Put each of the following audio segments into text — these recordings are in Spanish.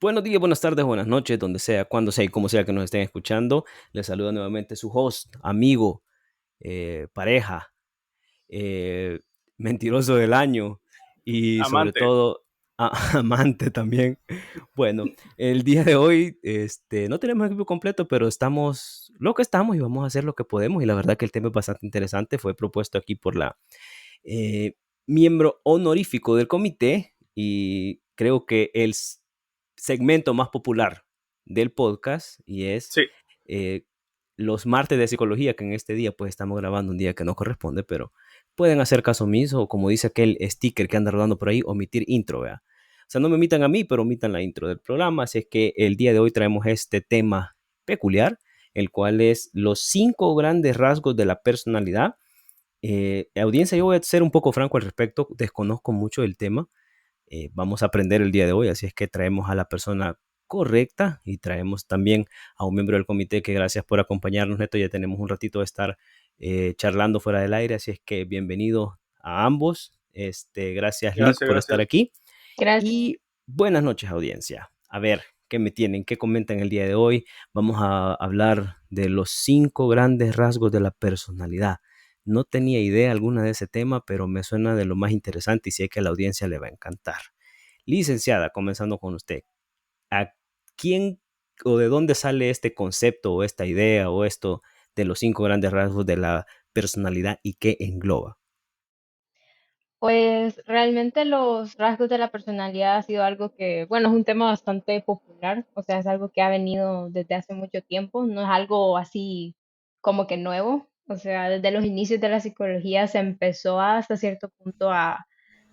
Buenos días, buenas tardes, buenas noches, donde sea, cuando sea y como sea que nos estén escuchando. Les saluda nuevamente su host, amigo, pareja, eh, mentiroso del año y sobre Amante. todo amante también. Bueno, el día de hoy no tenemos equipo completo, pero estamos lo que estamos y vamos a hacer lo que podemos. Y la verdad que el tema es bastante interesante. Fue propuesto aquí por la eh, miembro honorífico del comité y creo que segmento más popular del podcast y es Sí, eh, los martes de psicología, que en este día pues estamos grabando un día que no corresponde, pero pueden hacer caso omiso o como dice aquel sticker que anda rodando por ahí, omitir intro, vea. O sea, no me omitan a mí, pero omitan la intro del programa, así es que el día de hoy traemos este tema peculiar, el cual es los 5 grandes rasgos de la personalidad. Audiencia, yo voy a ser un poco franco al respecto, desconozco mucho el tema, vamos a aprender el día de hoy, así es que traemos a la persona correcta y traemos también a un miembro del comité que gracias por acompañarnos, Neto, ya tenemos un ratito de estar charlando fuera del aire, así es que bienvenido a ambos, gracias Lick gracias, por estar gracias. aquí Gracias. y buenas noches audiencia. A ver, ¿qué me tienen? ¿Qué comentan el día de hoy? Vamos a hablar de los 5 grandes rasgos de la personalidad. No tenía idea alguna de ese tema, pero me suena de lo más interesante y sé que a la audiencia le va a encantar. Licenciada, comenzando con usted, ¿a quién o de dónde sale este concepto o esta idea o esto de los 5 grandes rasgos de la personalidad y qué engloba? Pues realmente los rasgos de la personalidad ha sido algo que, bueno, es un tema bastante popular, o sea, es algo que ha venido desde hace mucho tiempo, no es algo así como que nuevo, o sea, desde los inicios de la psicología se empezó hasta cierto punto a,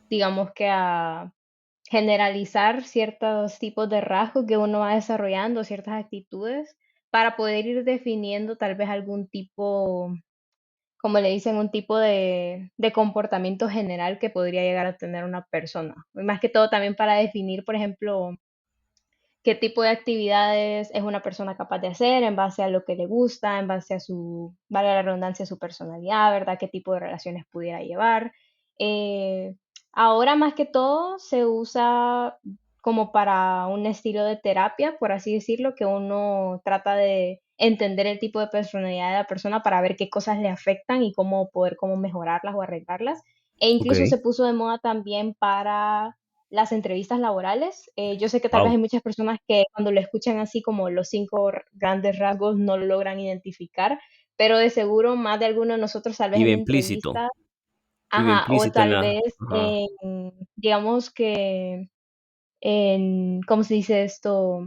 digamos que a generalizar ciertos tipos de rasgos que uno va desarrollando, ciertas actitudes, para poder ir definiendo tal vez algún tipo, como le dicen, un tipo de comportamiento general que podría llegar a tener una persona. Y más que todo también para definir, por ejemplo, qué tipo de actividades es una persona capaz de hacer en base a lo que le gusta, en base a su, vale la redundancia, su personalidad, ¿verdad? Qué tipo de relaciones pudiera llevar. Eh, Ahora más que todo se usa como para un estilo de terapia, por así decirlo, que uno trata de entender el tipo de personalidad de la persona para ver qué cosas le afectan y cómo poder cómo mejorarlas o arreglarlas. E Ok, incluso se puso de moda también para las entrevistas laborales. Yo sé que tal vez wow. hay muchas personas que cuando lo escuchan así como los 5 grandes rasgos no lo logran identificar, pero de seguro más de alguno de nosotros tal vez Iba en implícito, entrevistas, iba ajá, o implícito en tal la... vez Ajá. digamos que en, ¿cómo se dice esto?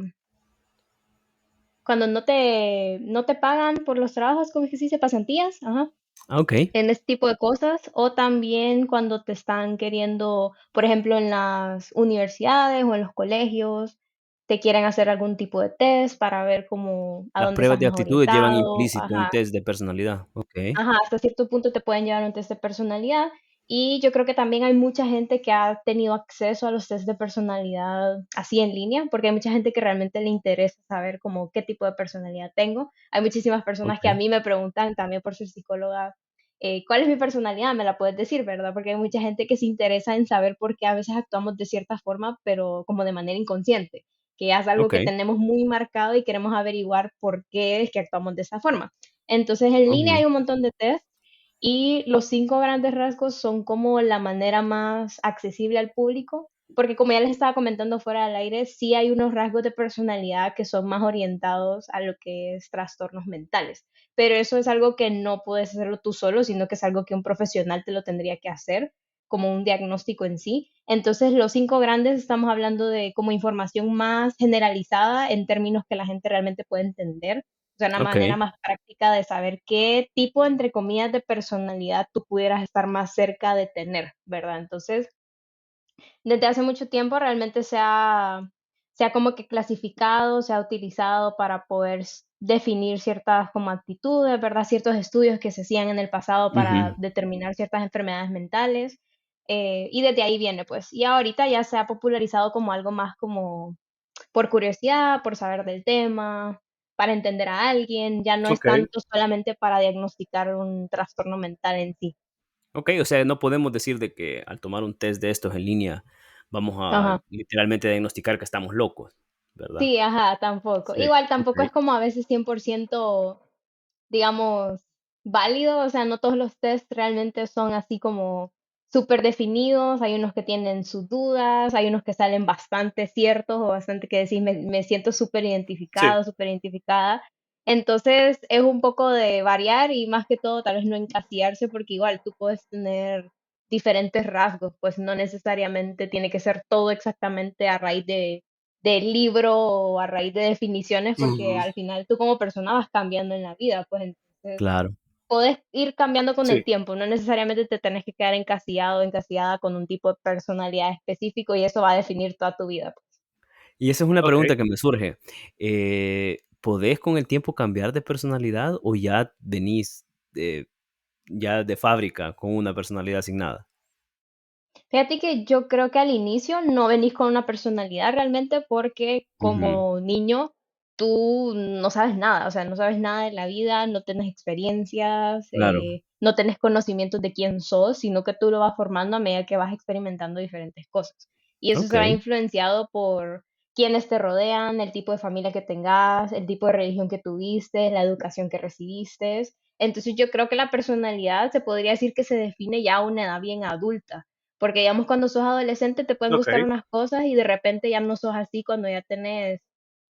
Cuando no te pagan por los trabajos, ¿cómo es que se dice? Pasantías, ajá. Ah, ok. En este tipo de cosas, o también cuando te están queriendo, por ejemplo, en las universidades o en los colegios, te quieren hacer algún tipo de test para ver cómo a Las dónde pruebas estás de más aptitudes llevan orientado, implícito un ajá, test de personalidad. Ok, ajá, hasta cierto punto te pueden llevar a un test de personalidad. Y yo creo que también hay mucha gente que ha tenido acceso a los test de personalidad así en línea, porque hay mucha gente que realmente le interesa saber como qué tipo de personalidad tengo. Hay muchísimas personas que a ok, mí me preguntan también por ser psicóloga, ¿cuál es mi personalidad? Me la puedes decir, ¿verdad? Porque hay mucha gente que se interesa en saber por qué a veces actuamos de cierta forma, pero como de manera inconsciente, que es algo ok, que tenemos muy marcado y queremos averiguar por qué es que actuamos de esa forma. Entonces, en línea hay ok, un montón de test y los 5 grandes rasgos son como la manera más accesible al público, porque como ya les estaba comentando fuera del aire, sí hay unos rasgos de personalidad que son más orientados a lo que es trastornos mentales, pero eso es algo que no puedes hacerlo tú solo, sino que es algo que un profesional te lo tendría que hacer como un diagnóstico en sí. Entonces, los 5 grandes estamos hablando de como información más generalizada en términos que la gente realmente puede entender, o sea, una ok, manera más práctica de saber qué tipo, entre comillas, de personalidad tú pudieras estar más cerca de tener, ¿verdad? Entonces, desde hace mucho tiempo realmente se ha como que clasificado, se ha utilizado para poder definir ciertas como actitudes, ¿verdad? Ciertos estudios que se hacían en el pasado para ujú, determinar ciertas enfermedades mentales. Y desde ahí viene, pues. Y ahorita ya se ha popularizado como algo más como por curiosidad, por saber del tema, para entender a alguien, ya no es Ok. tanto solamente para diagnosticar un trastorno mental en sí. ok, o sea, no podemos decir de que al tomar un test de estos en línea vamos a Ajá. literalmente diagnosticar que estamos locos. ¿verdad? Sí, ajá, tampoco. Sí, Igual ok. tampoco es como a veces 100%, digamos, válido, o sea, no todos los test realmente son así como súper definidos, hay unos que tienen sus dudas, hay unos que salen bastante ciertos o bastante que decís, me siento súper Sí, identificado, súper identificada. Entonces es un poco de variar y más que todo tal vez no encasillarse porque igual tú puedes tener diferentes rasgos, pues no necesariamente tiene que ser todo exactamente a raíz del libro o a raíz de definiciones, porque ujú, al final tú como persona vas cambiando en la vida, pues entonces Claro. puedes ir cambiando con el sí, tiempo, no necesariamente te tenés que quedar encasillado, encasillada con un tipo de personalidad específico y eso va a definir toda tu vida, pues. Y esa es una ok. pregunta que me surge. ¿Podés con el tiempo cambiar de personalidad o ya venís ya de fábrica con una personalidad asignada? Fíjate que yo creo que al inicio no venís con una personalidad realmente porque Ujú, como niño tú no sabes nada, o sea, no sabes nada de la vida, no tenés experiencias, claro. no tenés conocimientos de quién sos, sino que tú lo vas formando a medida que vas experimentando diferentes cosas. Y eso Ok. se va influenciado por quiénes te rodean, el tipo de familia que tengas, el tipo de religión que tuviste, la educación que recibiste. Entonces yo creo que la personalidad se podría decir que se define ya a una edad bien adulta porque digamos cuando sos adolescente te pueden Ok, gustar unas cosas y de repente ya no sos así cuando ya tenés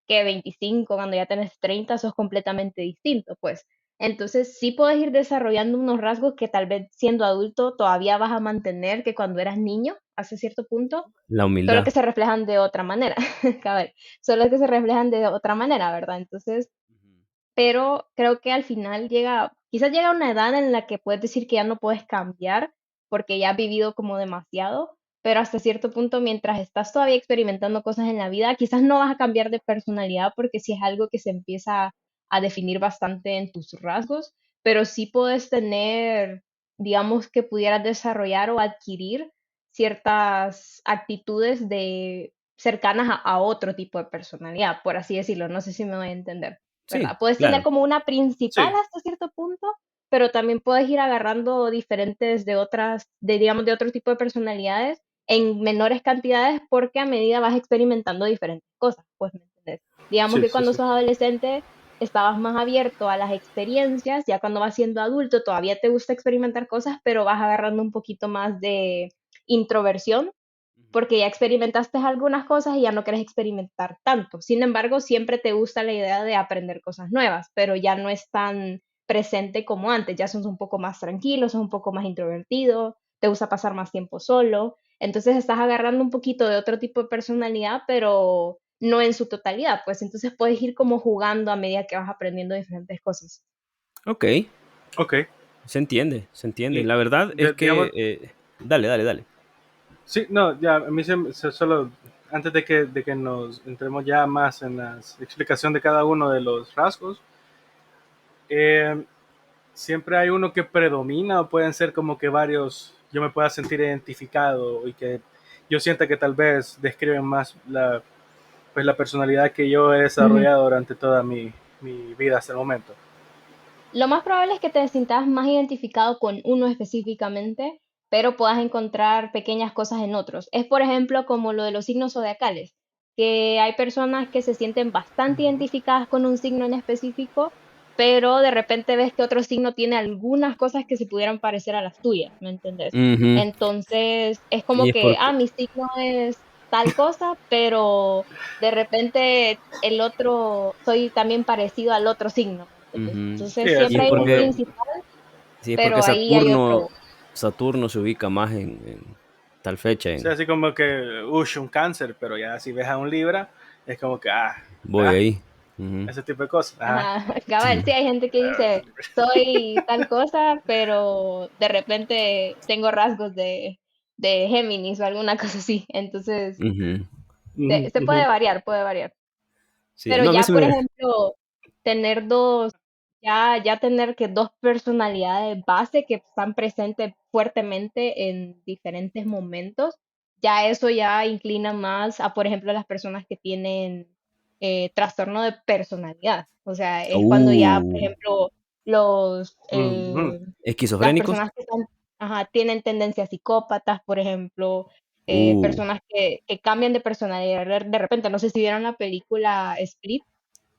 que 25, cuando ya tenés 30 sos completamente distinto, pues. Entonces sí puedes ir desarrollando unos rasgos que tal vez siendo adulto todavía vas a mantener que cuando eras niño, hasta cierto punto, La solo que humildad. se reflejan de otra manera, cabal, solo que se reflejan de otra manera, ¿verdad? Entonces Ujú. pero creo que al final quizás llega una edad en la que puedes decir que ya no puedes cambiar porque ya has vivido como demasiado, pero hasta cierto punto, mientras estás todavía experimentando cosas en la vida, quizás no vas a cambiar de personalidad porque si es algo que se empieza a definir bastante en tus rasgos, pero sí puedes tener, digamos que pudieras desarrollar o adquirir ciertas actitudes de cercanas a otro tipo de personalidad, por así decirlo. No sé si me voy a entender. Sí, ¿Verdad? Puedes tener claro. como una principal sí, hasta cierto punto, pero también puedes ir agarrando diferentes de otras, digamos, de otro tipo de personalidades en menores cantidades porque a medida vas experimentando diferentes cosas, pues, ¿me entiendes? Digamos sí, que sí, cuando sí. sos adolescente estabas más abierto a las experiencias, ya cuando vas siendo adulto todavía te gusta experimentar cosas, pero vas agarrando un poquito más de introversión Ujú. porque ya experimentaste algunas cosas y ya no quieres experimentar tanto. Sin embargo, siempre te gusta la idea de aprender cosas nuevas, pero ya no es tan presente como antes, ya sos un poco más tranquilo, sos un poco más introvertido, te gusta pasar más tiempo solo, entonces estás agarrando un poquito de otro tipo de personalidad, pero no en su totalidad, pues entonces puedes ir como jugando a medida que vas aprendiendo diferentes cosas. Ok, Ok. se entiende, se entiende. Y, La verdad es que... digamos, dale, dale, dale. sí, no, ya, a mí solo, antes de que nos entremos ya más en la explicación de cada uno de los rasgos, eh, siempre hay uno que predomina o pueden ser como que varios, yo me pueda sentir identificado y que yo sienta que tal vez describen más pues la personalidad que yo he Ujú. desarrollado durante toda mi vida hasta el momento. Lo más probable es que te sientas más identificado con uno específicamente, pero puedas encontrar pequeñas cosas en otros. Es, por ejemplo, como lo de los signos zodiacales, que hay personas que se sienten bastante Ujú. identificadas con un signo en específico, pero de repente ves que otro signo tiene algunas cosas que se pudieran parecer a las tuyas, ¿me entendés? Ujú. Entonces, es Y como es que, porque... mi signo es tal cosa, pero de repente el otro, soy también parecido al otro signo, ¿me entiendes? Ujú. Sí, Entonces Y así siempre es hay como un que, porque... principal, Sí, es porque pero ahí hay otro. Saturno se ubica más en tal fecha, sí, en así como que, un cáncer, pero ya si ves a un Libra, es como que, voy ¿verdad? ahí. Ujú. Ese tipo de cosas. Ajá, cabal, Sí. sí, hay gente que dice, soy tal cosa, pero de repente tengo rasgos de Géminis o alguna cosa así. Entonces, Ujú. Ujú, se ujú. puede variar, puede variar. Sí, Pero no, a mí ya, se por me... ejemplo, tener ya tener que dos personalidades base que están presentes fuertemente en diferentes momentos, ya eso ya inclina más a, por ejemplo, las personas que tienen trastorno de personalidad. O sea, es cuando ya, por Uh, ejemplo, los, Ujú. las esquizofrénicos. personas que tienen tendencias psicópatas, por ejemplo, Uh, personas que cambian de personalidad de repente. No sé si vieron la película Split,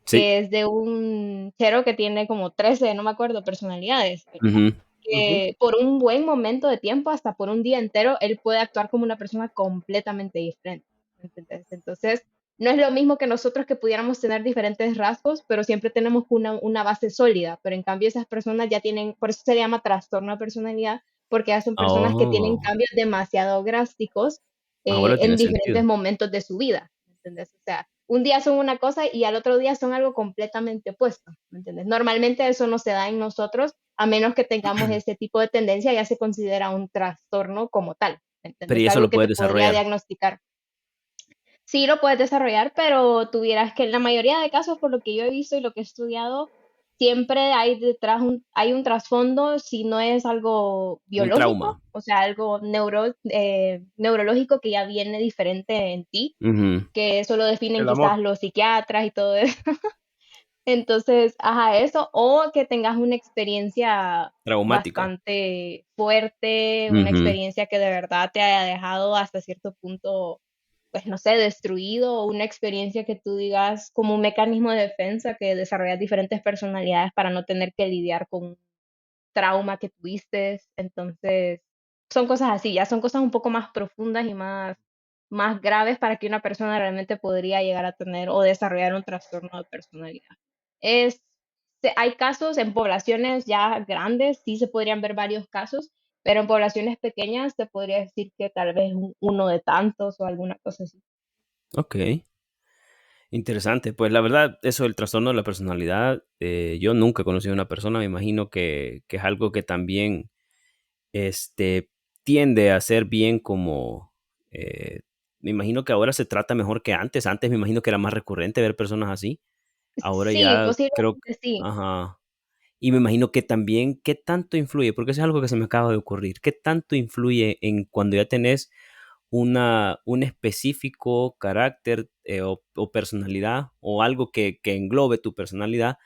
sí. que es de un chero que tiene como 13, no me acuerdo, personalidades, ¿verdad? Ujú. Ujú. Que por un buen momento de tiempo, hasta por un día entero, él puede actuar como una persona completamente diferente. ¿Me entendés? Entonces, no es lo mismo que nosotros que pudiéramos tener diferentes rasgos, pero siempre tenemos una base sólida. Pero en cambio, esas personas ya tienen, por eso se llama trastorno de personalidad, porque ya son personas que tienen Oh, cambios demasiado drásticos ahora en tiene diferentes sentido. momentos de su vida. ¿Me entendés? O sea, un día son una cosa y al otro día son algo completamente opuesto. ¿Me entiendes? Normalmente eso no se da en nosotros a menos que tengamos ese tipo de tendencia, ya se considera un trastorno como tal, Pero y ¿entendés? eso Algo lo que te puedes podría desarrollar. diagnosticar. Sí lo puedes desarrollar, pero tuvieras que en la mayoría de casos, por lo que yo he visto y lo que he estudiado, siempre hay detrás hay un trasfondo si no es algo Un biológico, trauma. o sea, algo neurológico que ya viene diferente en ti, Ujú. que eso lo definen El quizás amor. los psiquiatras y todo eso. Entonces, ajá, eso, o que tengas una experiencia Traumática. bastante fuerte, una Ujú. experiencia que de verdad te haya dejado hasta cierto punto, pues no sé, destruido, o una experiencia que tú digas como un mecanismo de defensa que desarrollas diferentes personalidades para no tener que lidiar con un trauma que tuviste. Entonces, son cosas así, ya son cosas un poco más profundas y más graves para que una persona realmente podría llegar a tener o desarrollar un trastorno de personalidad. Es, hay casos en poblaciones ya grandes, sí se podrían ver varios casos, pero en poblaciones pequeñas te podría decir que tal vez uno de tantos o alguna cosa así. Ok, interesante. Pues la verdad, eso del trastorno de la personalidad, yo nunca he conocido a una persona, me imagino que es algo que también este, tiende a ser bien como, eh, me imagino que ahora se trata mejor que antes. Antes me imagino que era más recurrente ver personas así. Ahora Sí, ya creo que, posiblemente sí. ajá. Y me imagino que también, ¿qué tanto influye? Porque eso es algo que se me acaba de ocurrir. ¿Qué tanto influye en cuando ya tenés un específico carácter o personalidad o algo que englobe tu personalidad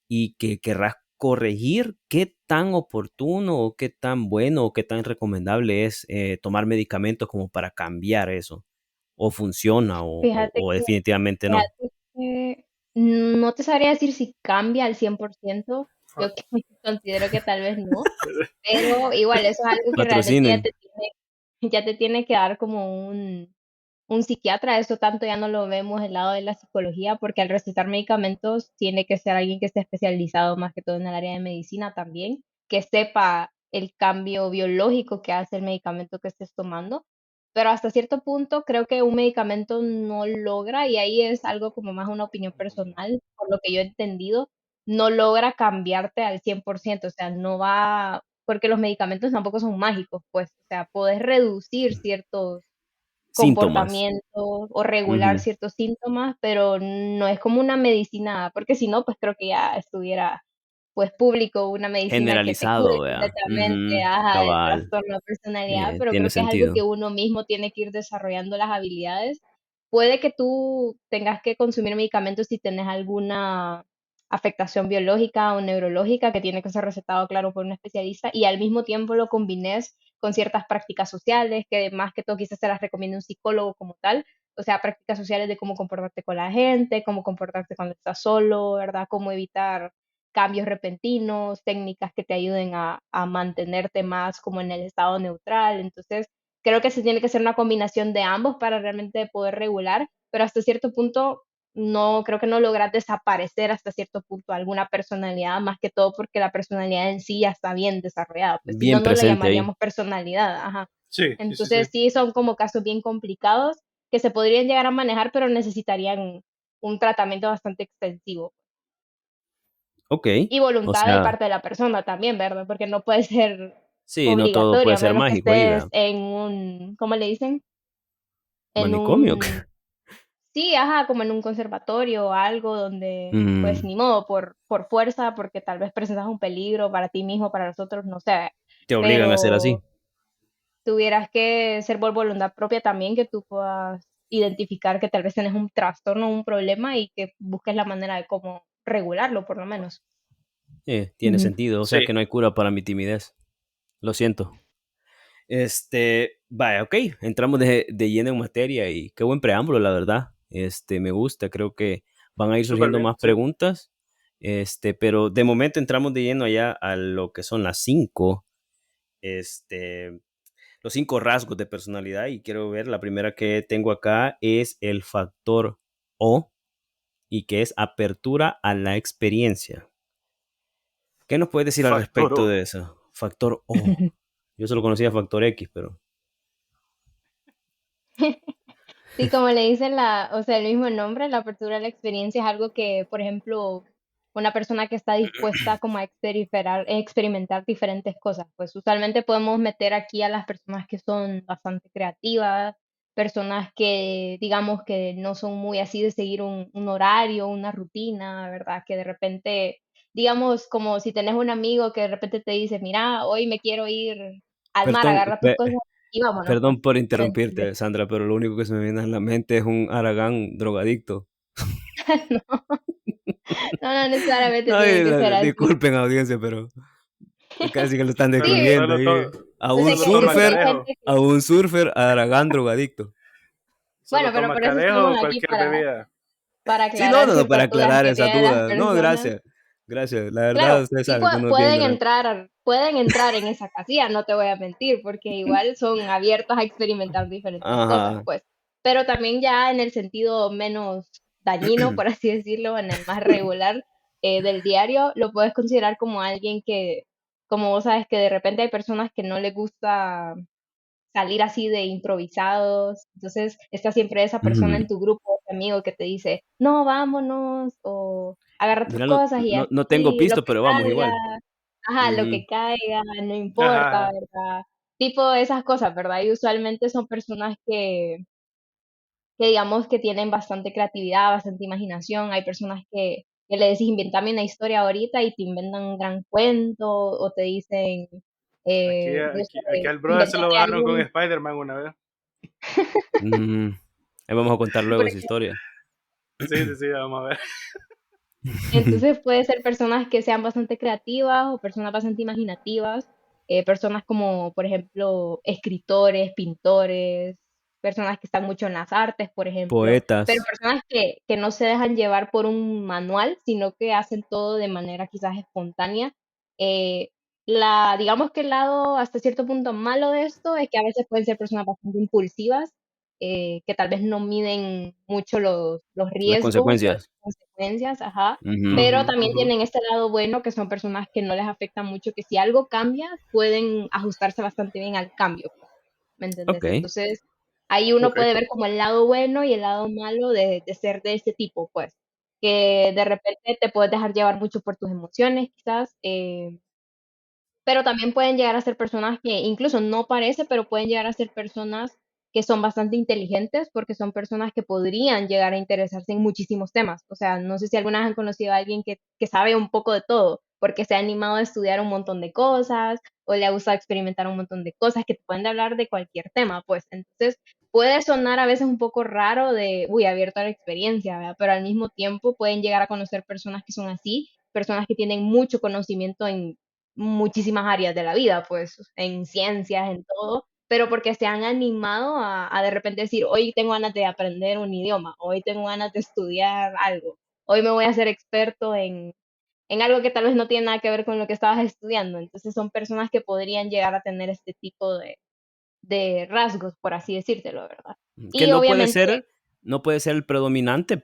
y que querrás corregir? ¿Qué tan oportuno o qué tan bueno o qué tan recomendable es tomar medicamentos como para cambiar eso? ¿O funciona Fíjate o que, definitivamente no? fíjate que no te sabría decir si cambia al 100%. Yo que considero que tal vez no, pero igual eso es algo que realmente Patrocinen. ya te tiene que dar como un psiquiatra. Eso tanto ya no lo vemos del lado de la psicología, porque al recetar medicamentos tiene que ser alguien que esté especializado más que todo en el área de medicina también, que sepa el cambio biológico que hace el medicamento que estés tomando. Pero hasta cierto punto creo que un medicamento no logra, y ahí es algo como más una opinión personal, por lo que yo he entendido, no logra cambiarte al 100%, o sea, no va, porque los medicamentos tampoco son mágicos, pues, o sea, puedes reducir ciertos Síntomas. comportamientos o regular Ujú. ciertos síntomas, pero no es como una medicina, porque si no, pues creo que ya estuviera pues público una medicina que te cure Generalizado, vea. completamente, Ujú. ajá, el Cabal. trastorno de personalidad, pero Tiene creo que es algo que sentido. uno mismo tiene que ir desarrollando las habilidades. Puede que tú tengas que consumir medicamentos si tenés alguna afectación biológica o neurológica que tiene que ser recetado, claro, por un especialista, y al mismo tiempo lo combines con ciertas prácticas sociales, que más que todo quizás se las recomiende un psicólogo como tal, o sea, prácticas sociales de cómo comportarte con la gente, cómo comportarte cuando estás solo, ¿verdad? Cómo evitar cambios repentinos, técnicas que te ayuden a mantenerte más como en el estado neutral. Entonces, creo que se tiene que hacer una combinación de ambos para realmente poder regular, pero hasta cierto punto no creo que no logras desaparecer hasta cierto punto alguna personalidad, más que todo porque la personalidad en sí ya está bien desarrollada, pues si no, Bien no le presente ahí. llamaríamos personalidad, ajá. Sí, sí, sí, sí. Entonces sí son como casos bien complicados que se podrían llegar a manejar, pero necesitarían un tratamiento bastante extensivo Ok. y O voluntad de sea, parte de la persona también, ¿verdad? Porque no puede ser sí, no todo obligatorio, puede a ser menos que mágico ahí, estés vea. en un, ¿cómo le dicen? En Manicomio. un, sí, ajá, como en un conservatorio o algo donde, pues Mm, ni modo, por fuerza, porque tal vez presentas un peligro para ti mismo, para los otros, no sé, te obligan a hacer así. pero tuvieras que ser por voluntad propia también, que tú puedas identificar que tal vez tienes un trastorno, un problema y que busques la manera de cómo regularlo, por lo menos. Tiene Ujú. sentido. O sea Sí. que no hay cura para mi timidez. Lo siento. Vaya, ok, entramos de lleno en materia y qué buen preámbulo, la verdad. Me gusta, creo que van a ir Súper surgiendo bien, más sí. preguntas. Pero de momento entramos de lleno allá a lo que son las cinco, este, los cinco rasgos de personalidad y quiero ver, la primera que tengo acá es el factor O y que es apertura a la experiencia. ¿Qué nos puedes decir al respecto Factor. de eso? Factor O. Yo solo conocía factor X, pero... Sí, como le dicen o sea, el mismo nombre, la apertura a la experiencia es algo que, por ejemplo, una persona que está dispuesta como a experimentar diferentes cosas, pues usualmente podemos meter aquí a las personas que son bastante creativas, personas que digamos que no son muy así de seguir un horario, una rutina, ¿verdad? Que de repente, digamos, como si tenés un amigo que de repente te dice, mira, hoy me quiero ir al mar, Perdón, agarra tus cosas y vámonos, pues. perdón por ¿Me entendés? interrumpirte, Sandra, pero lo único que se me viene a la mente es un Aragán drogadicto. No, no necesariamente tiene Ay, que ser así. disculpen audiencia, pero casi que lo están Solo, Sí, describiendo solo, ahí. o sea A que toma sí hay cadejo. gente A que... un surfer Aragán drogadicto. Bueno, Solo pero toma por eso cadejo estamos o aquí cualquier bebida. para Sí, no, aclarar no, no, para ciertas dudas aclarar que esas tienen las dudas. No, personas. gracias. Gracias. La verdad, Claro, ustedes sí saben que uno es bien ignorante. pueden entrar en esa casilla, no te voy a mentir, porque igual son abiertos a experimentar diferentes cosas, Ajá. pues. Pero también ya en el sentido menos dañino, por así decirlo, en el más regular del diario, lo puedes considerar como alguien que, como vos sabes, que de repente hay personas que no les gusta salir así de improvisados. Entonces está siempre esa persona Ujú. en tu grupo, ese amigo que te dice, no, vámonos, o agarra tus Mira, cosas y no tengo así, lo pisto, que pero vamos salga, igual. ajá, lo Ujú. que caiga, no importa, Ajá. ¿verdad? Tipo esas cosas, ¿verdad? Y usualmente son personas que digamos que tienen bastante creatividad, bastante imaginación. Hay personas que le decís, inventame una historia ahorita y te inventan un gran cuento o te dicen, no Aquí sé, al brother se lo inventate bajaron con algún... Spider-Man una vez. Mm, Ahí vamos a contar luego esa historia. Sí, sí, sí, vamos a ver. Entonces puede ser personas que sean bastante creativas o personas bastante imaginativas, personas como, por ejemplo, escritores, pintores, personas que están mucho en las artes, por ejemplo, pero Poetas. personas que no se dejan llevar por un manual, sino que hacen todo de manera quizás espontánea. Eh, digamos que el lado hasta cierto punto malo de esto es que a veces pueden ser personas bastante impulsivas, que tal vez no miden mucho los Las riesgos o las consecuencias. consecuencias, ajá, Ujú. pero Ujú, también ujú. tienen este lado bueno que son personas que no les afecta mucho, que si algo cambia, pueden ajustarse bastante bien al cambio, pues, ¿me Ok. entendés? Entonces, ahí uno Ok. puede ver como el lado bueno y el lado malo de ser de ese tipo, pues, que de repente te puedes dejar llevar mucho por tus emociones, quizás, pero también pueden llegar a ser personas que incluso no parece, pero pueden llegar a ser personas que son bastante inteligentes porque son personas que podrían llegar a interesarse en muchísimos temas. O sea, no sé si alguna vez han conocido a alguien que sabe un poco de todo, porque se ha animado a estudiar un montón de cosas o le ha gustado experimentar un montón de cosas que te pueden hablar de cualquier tema, pues entonces puede sonar a veces un poco raro de, uy, abierto a la experiencia, ¿verdad? Pero al mismo tiempo pueden llegar a conocer personas que son así, personas que tienen mucho conocimiento en muchísimas áreas de la vida, pues en ciencias, en todo, pero porque se han animado a de repente decir, hoy tengo ganas de aprender un idioma, hoy tengo ganas de estudiar algo, hoy me voy a hacer experto en algo que tal vez no tiene nada que ver con lo que estabas estudiando. Entonces son personas que podrían llegar a tener este tipo de rasgos, por así decírtelo, ¿verdad? Que Y obviamente, no puede ser el predominante,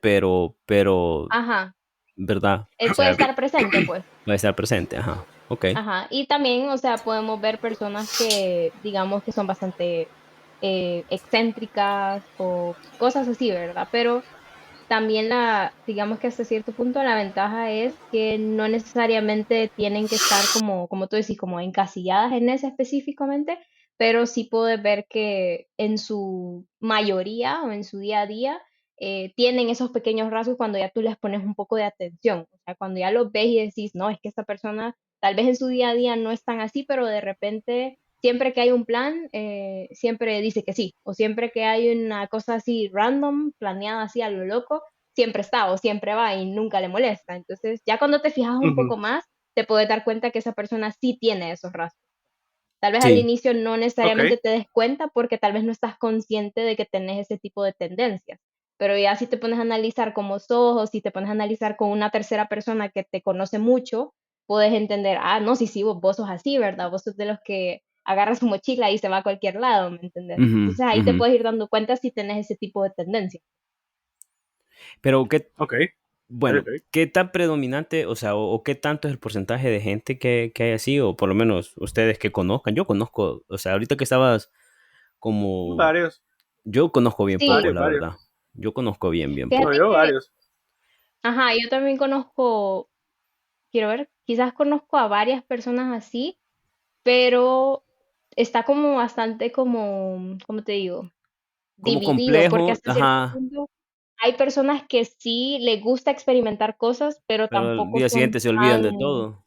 ajá, ¿verdad? O él puede sea, estar presente, pues. puede estar presente, ajá. Ok. Ajá, y también, o sea, podemos ver personas que, digamos, que son bastante excéntricas o cosas así, ¿verdad? Pero también digamos que hasta cierto punto la ventaja es que no necesariamente tienen que estar como tú decís, como encasilladas en ese específicamente, pero sí puedes ver que en su mayoría o en su día a día tienen esos pequeños rasgos cuando ya tú les pones un poco de atención. O sea, cuando ya los ves y decís, no, es que esta persona tal vez en su día a día no es tan así, pero de repente siempre que hay un plan, siempre dice que sí, o siempre que hay una cosa así random, planeada así a lo loco, siempre está o siempre va y nunca le molesta. Entonces, ya cuando te fijas un Ujú. poco más, te puedes dar cuenta que esa persona sí tiene esos rasgos. Tal vez al Sí. inicio no Ok, necesariamente te des cuenta porque tal vez no estás consciente de que tenés ese tipo de tendencias. Pero ya si te pones a analizar cómo sos o si te pones a analizar con una tercera persona que te conoce mucho, puedes entender, ah, no, sí, sí, vos sos así, ¿verdad? Vos sos de los que agarra su mochila y se va a cualquier lado, ¿me entendés? Ujú, Entonces ahí te ujú. puedes ir dando cuenta si tenés ese tipo de tendencia. Pero qué, ok, bueno, ok. ¿qué tan predominante, o sea, o qué tanto es el porcentaje de gente que hay así, o por lo menos ustedes que conozcan? Yo conozco, o sea, ahorita que estabas como, Varios, yo conozco bien poco, Sí, la varios. verdad. Yo conozco bien, bien No, fíjate poco. yo que, varios. ajá, yo también conozco, quiero ver, quizás conozco a varias personas así, pero está como bastante como, ¿cómo te digo? Como Dividido, porque complejo, hasta cierto ajá, punto hay personas que sí les gusta experimentar cosas, pero pero al tampoco día son siguiente se olvidan de tan, todo.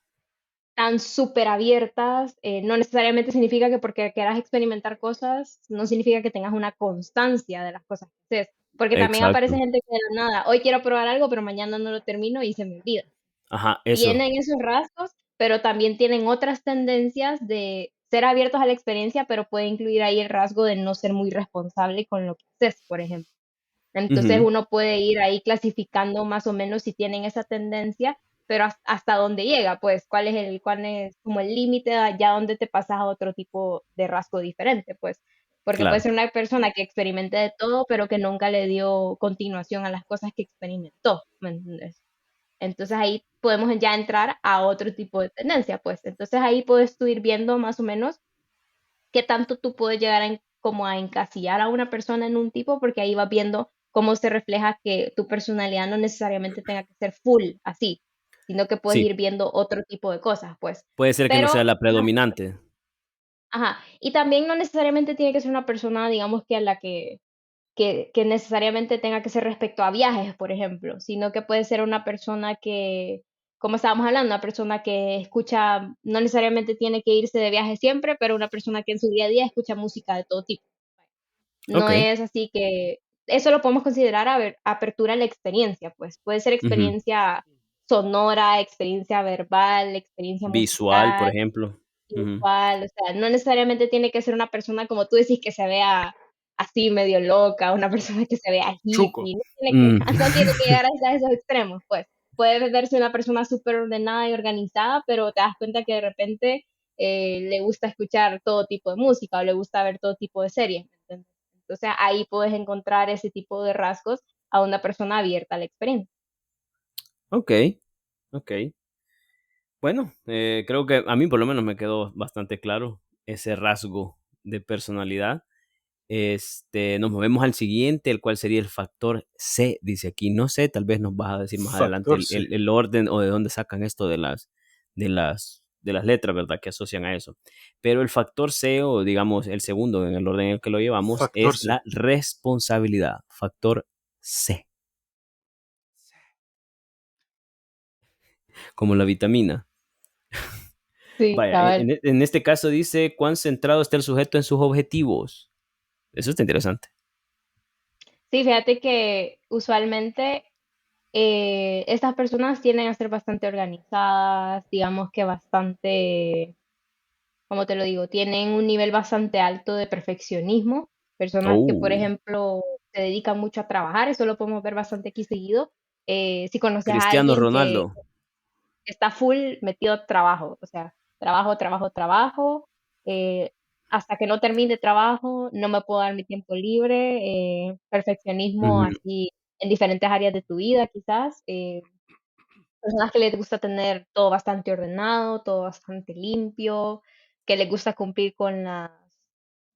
tan súper abiertas. No necesariamente significa que porque quieras experimentar cosas, no significa que tengas una constancia de las cosas que haces. Porque también aparece Exacto. gente que de la nada, hoy quiero probar algo, pero mañana no lo termino y se me olvida. Ajá, eso. Tienen esos rasgos, pero también tienen otras tendencias de ser abiertos a la experiencia, pero puede incluir ahí el rasgo de no ser muy responsable con lo que haces, por ejemplo. Entonces Ujú, uno puede ir ahí clasificando más o menos si tienen esa tendencia, pero hasta dónde llega, pues cuál es como el límite ya donde te pasas a otro tipo de rasgo diferente, pues, porque puede claro. ser una persona que experimente de todo, pero que nunca le dio continuación a las cosas que experimentó, ¿me entiendes? Entonces ahí podemos ya entrar a otro tipo de tendencia, pues. Entonces ahí puedes tú ir viendo más o menos qué tanto tú puedes llegar como a encasillar a una persona en un tipo, porque ahí vas viendo cómo se refleja que tu personalidad no necesariamente tenga que ser full así, sino que puedes Sí, ir viendo otro tipo de cosas, pues. puede ser que no sea Pero, la predominante. ajá, y también no necesariamente tiene que ser una persona, digamos, que a la que necesariamente tenga que ser respecto a viajes, por ejemplo, sino que puede ser una persona que, como estábamos hablando, una persona que escucha, no necesariamente tiene que irse de viaje siempre, pero una persona que en su día a día escucha música de todo tipo. No Ok. es así que eso lo podemos considerar apertura a la experiencia, pues puede ser Ujú. experiencia sonora, experiencia verbal, experiencia Visual, por musical, ejemplo. Ujú. igual, o sea, no necesariamente tiene que ser una persona, como tú decís, que se vea así medio loca, una persona que se vea Chuco. hippie, no tiene que, Mm, no tiene que llegar a esos extremos, pues. Puede verse una persona súper ordenada y organizada, pero te das cuenta que de repente le gusta escuchar todo tipo de música o le gusta ver todo tipo de series, ¿me entiendes? Entonces ahí puedes encontrar ese tipo de rasgos a una persona abierta a la experiencia. ok, ok. Bueno, creo que a mí por lo menos me quedó bastante claro ese rasgo de personalidad. Nos movemos al siguiente, el cual sería el factor C, dice aquí. No sé, tal vez nos vas a decir más adelante Factor C. el orden o de dónde sacan esto de las letras, ¿verdad? Que asocian a eso. Pero el factor C, o digamos el segundo en el orden en el que lo llevamos, Factor es C. la responsabilidad. Factor C, como la vitamina. Sí, Vaya, cabal. en este caso dice cuán centrado está el sujeto en sus objetivos. Eso está interesante. Sí, fíjate que usualmente estas personas tienden a ser bastante organizadas, digamos que bastante, como te lo digo, tienen un nivel bastante alto de perfeccionismo. Personas que, por Oh, ejemplo, se dedican mucho a trabajar, eso lo podemos ver bastante aquí seguido. Si conoces a Cristiano alguien que Ronaldo. está full metido a trabajo, o sea, trabajo, trabajo, trabajo, eh, hasta que no termine trabajo, no me puedo dar mi tiempo libre, perfeccionismo Ujú. así en diferentes áreas de tu vida, quizás. Personas que les gusta tener todo bastante ordenado, todo bastante limpio, que les gusta cumplir con las,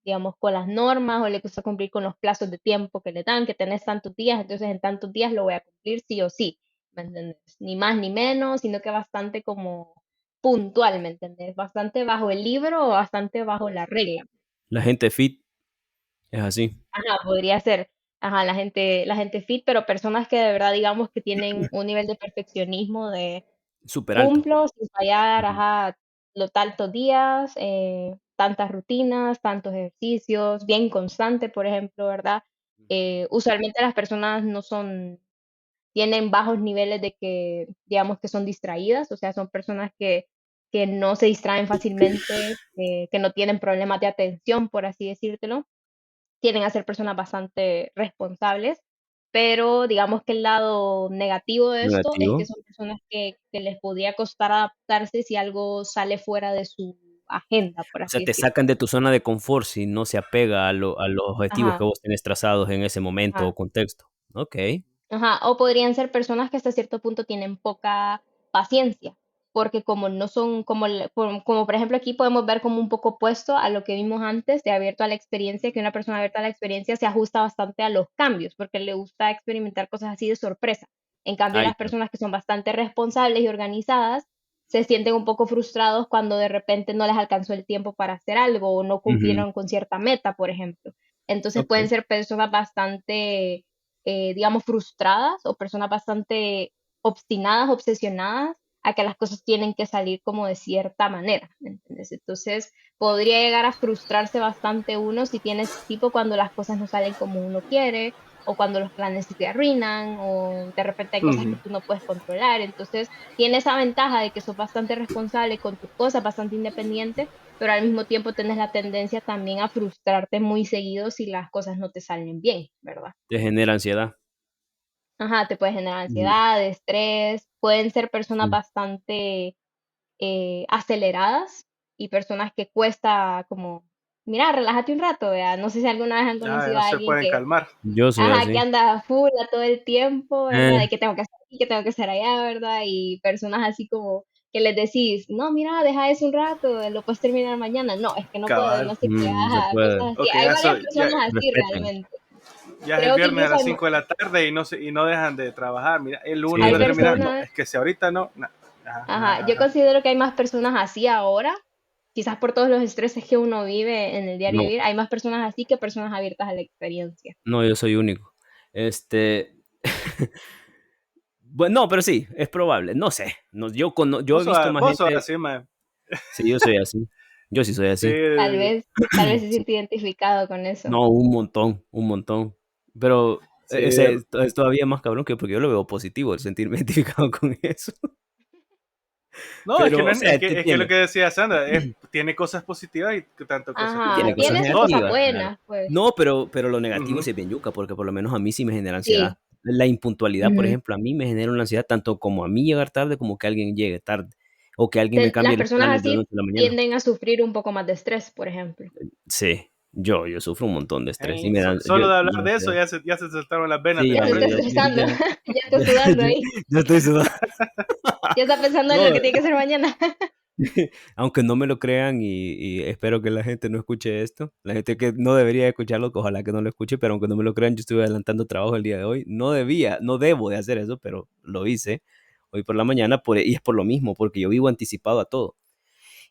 digamos, con las normas o les gusta cumplir con los plazos de tiempo que le dan, que tenés tantos días, entonces en tantos días lo voy a cumplir sí o sí, ¿me entendés? Ni más ni menos, sino que bastante como puntual, ¿me entendés? Bastante bajo el libro o bastante bajo la regla. La gente fit es así, Ajá, podría ser, ajá, la gente fit, pero personas que de verdad digamos que tienen un nivel de perfeccionismo de súper alto. cumplo sin fallar, Ujú, ajá, tantos días, tantas rutinas, tantos ejercicios, bien constante, por ejemplo, ¿verdad? Usualmente las personas no son, tienen bajos niveles de que, digamos que son distraídas, o sea, son personas que no se distraen fácilmente, que no tienen problemas de atención, por así decírtelo, tienden a ser personas bastante responsables, pero digamos que el lado negativo de esto es que Negativo. son personas que les podría costar adaptarse si algo sale fuera de su agenda, por O sea, así te decirlo. sacan de tu zona de confort si no se apega a los objetivos que Ajá, vos tenés trazados en ese momento o ajá. contexto. Okey. Ajá, o podrían ser personas que hasta cierto punto tienen poca paciencia, porque como no son, como por ejemplo aquí podemos ver como un poco opuesto a lo que vimos antes de abierto a la experiencia, que una persona abierta a la experiencia se ajusta bastante a los cambios, porque le gusta experimentar cosas así de sorpresa. En cambio, Ahí las está. personas que son bastante responsables y organizadas se sienten un poco frustrados cuando de repente no les alcanzó el tiempo para hacer algo o no Ujú. cumplieron con cierta meta, por ejemplo. Entonces pueden Okey. ser personas bastante digamos, frustradas o personas bastante obstinadas, obsesionadas a que las cosas tienen que salir como de cierta manera, ¿me entiendes? Entonces, podría llegar a frustrarse bastante uno si tienes tipo cuando las cosas no salen como uno quiere o cuando los planes se te arruinan o de repente hay cosas que Ujú. tú no puedes controlar. Entonces, tiene esa ventaja de que sos bastante responsable con tus cosas, bastante independiente, pero al mismo tiempo tienes la tendencia también a frustrarte muy seguido si las cosas no te salen bien, ¿verdad? Te genera ansiedad. Ajá, te puede generar Ujú. ansiedad, estrés, pueden ser personas Sí. bastante aceleradas y personas que cuesta como, mira, relájate un rato, vea. No sé si alguna vez han Ah, conocido no a se alguien pueden que, calmar. Yo soy ajá, que así. anda full a todo el tiempo, ¿verdad? Eh, De que tengo que hacer aquí, que tengo que hacer allá, ¿verdad? Y personas así como que les decís, no, mira, deja eso un rato, lo puedes terminar mañana. No, es que no puedo, Cabal. no sé qué, no se ajá, puede. cosas así. Ok, Hay ya, varias ya, personas así Respeten. realmente. ya es el Creo que viernes a incluso las 5 de la tarde y no dejan de trabajar. Mira, el lunes hay Sí, para terminar. respeten. No, personas. es que si ahorita no. Ajá, Ajá, ajá, yo ajá. considero que hay más personas así ahora, quizás por todos los estreses que uno vive en el diario No, vivir, hay más personas así que personas abiertas a la experiencia. no, yo soy único. Este, bueno, no, pero sí, es probable. No sé. No, yo he visto más Vos sos gente. así, man. Sí, yo soy así. Yo sí soy Sí, así. Tal vez se Sí. siente identificado con eso. No, un montón, un montón. Pero sí. ese es todavía más cabrón que porque yo lo veo positivo, el sentirme identificado con eso. No, es que, Pero, no o es, sea, es que lo que decía Sandra, tiene cosas positivas y tanto cosas y Ajá, tiene negativas. cosas tiene sus cosas negativas, Todo. claro. buenas, pues. No, pero lo negativo Ujú. sí es bien yuca, porque por lo menos a mí sí me genera ansiedad. Sí. La impuntualidad, por Ujú. ejemplo, a mí me genera una ansiedad tanto como a mí llegar tarde, como que alguien llegue tarde, o que alguien me Las cambie los personas planes de la así noche a la mañana. tienden a sufrir un poco más de estrés, por ejemplo. Sí, yo sufro un montón de estrés y Solo de me hablar da de eso ansiedad. ya se saltaron las venas Sí, de Ya la se está frente. estresando, ya está ya sudando ahí, ya estoy sudando. ya está pensando en lo No, que tiene que hacer mañana. aunque no me lo crean y espero que la gente no escuche esto, la gente que no debería escucharlo, que ojalá que no lo escuche, pero aunque no me lo crean, yo estuve adelantando trabajo el día de hoy. No debía, no debo de hacer eso, pero lo hice hoy por la mañana y es por lo mismo, porque yo vivo anticipado a todo.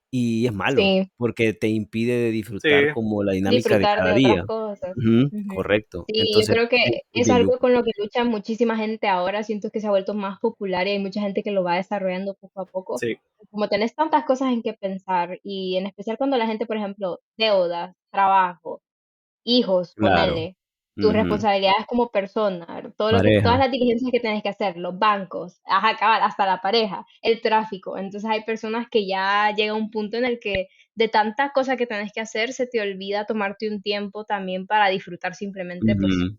Y es malo, Sí. porque te impide de disfrutar Sí. como la dinámica de Disfrutar cada de otras día. cosas. Ujú, Ujú. correcto. Sí, yo Entonces, creo que es es bien algo yuca. con lo que lucha muchísima gente ahora. Siento que se ha vuelto más popular y hay mucha gente que lo va desarrollando poco a poco. Sí. Como tenés tantas cosas en que pensar y en especial cuando la gente, por ejemplo, deudas, trabajo, hijos, Claro. ponele, tus Ujú. responsabilidades como persona, todo lo que, todas Pareja. las diligencias que tenés que hacer, los bancos, ajá, cabal, hasta la pareja, el tráfico. Entonces hay personas que ya llega un punto en el que de tantas cosas que tenés que hacer, se te olvida tomarte un tiempo también para disfrutar simplemente, pues, Ujú.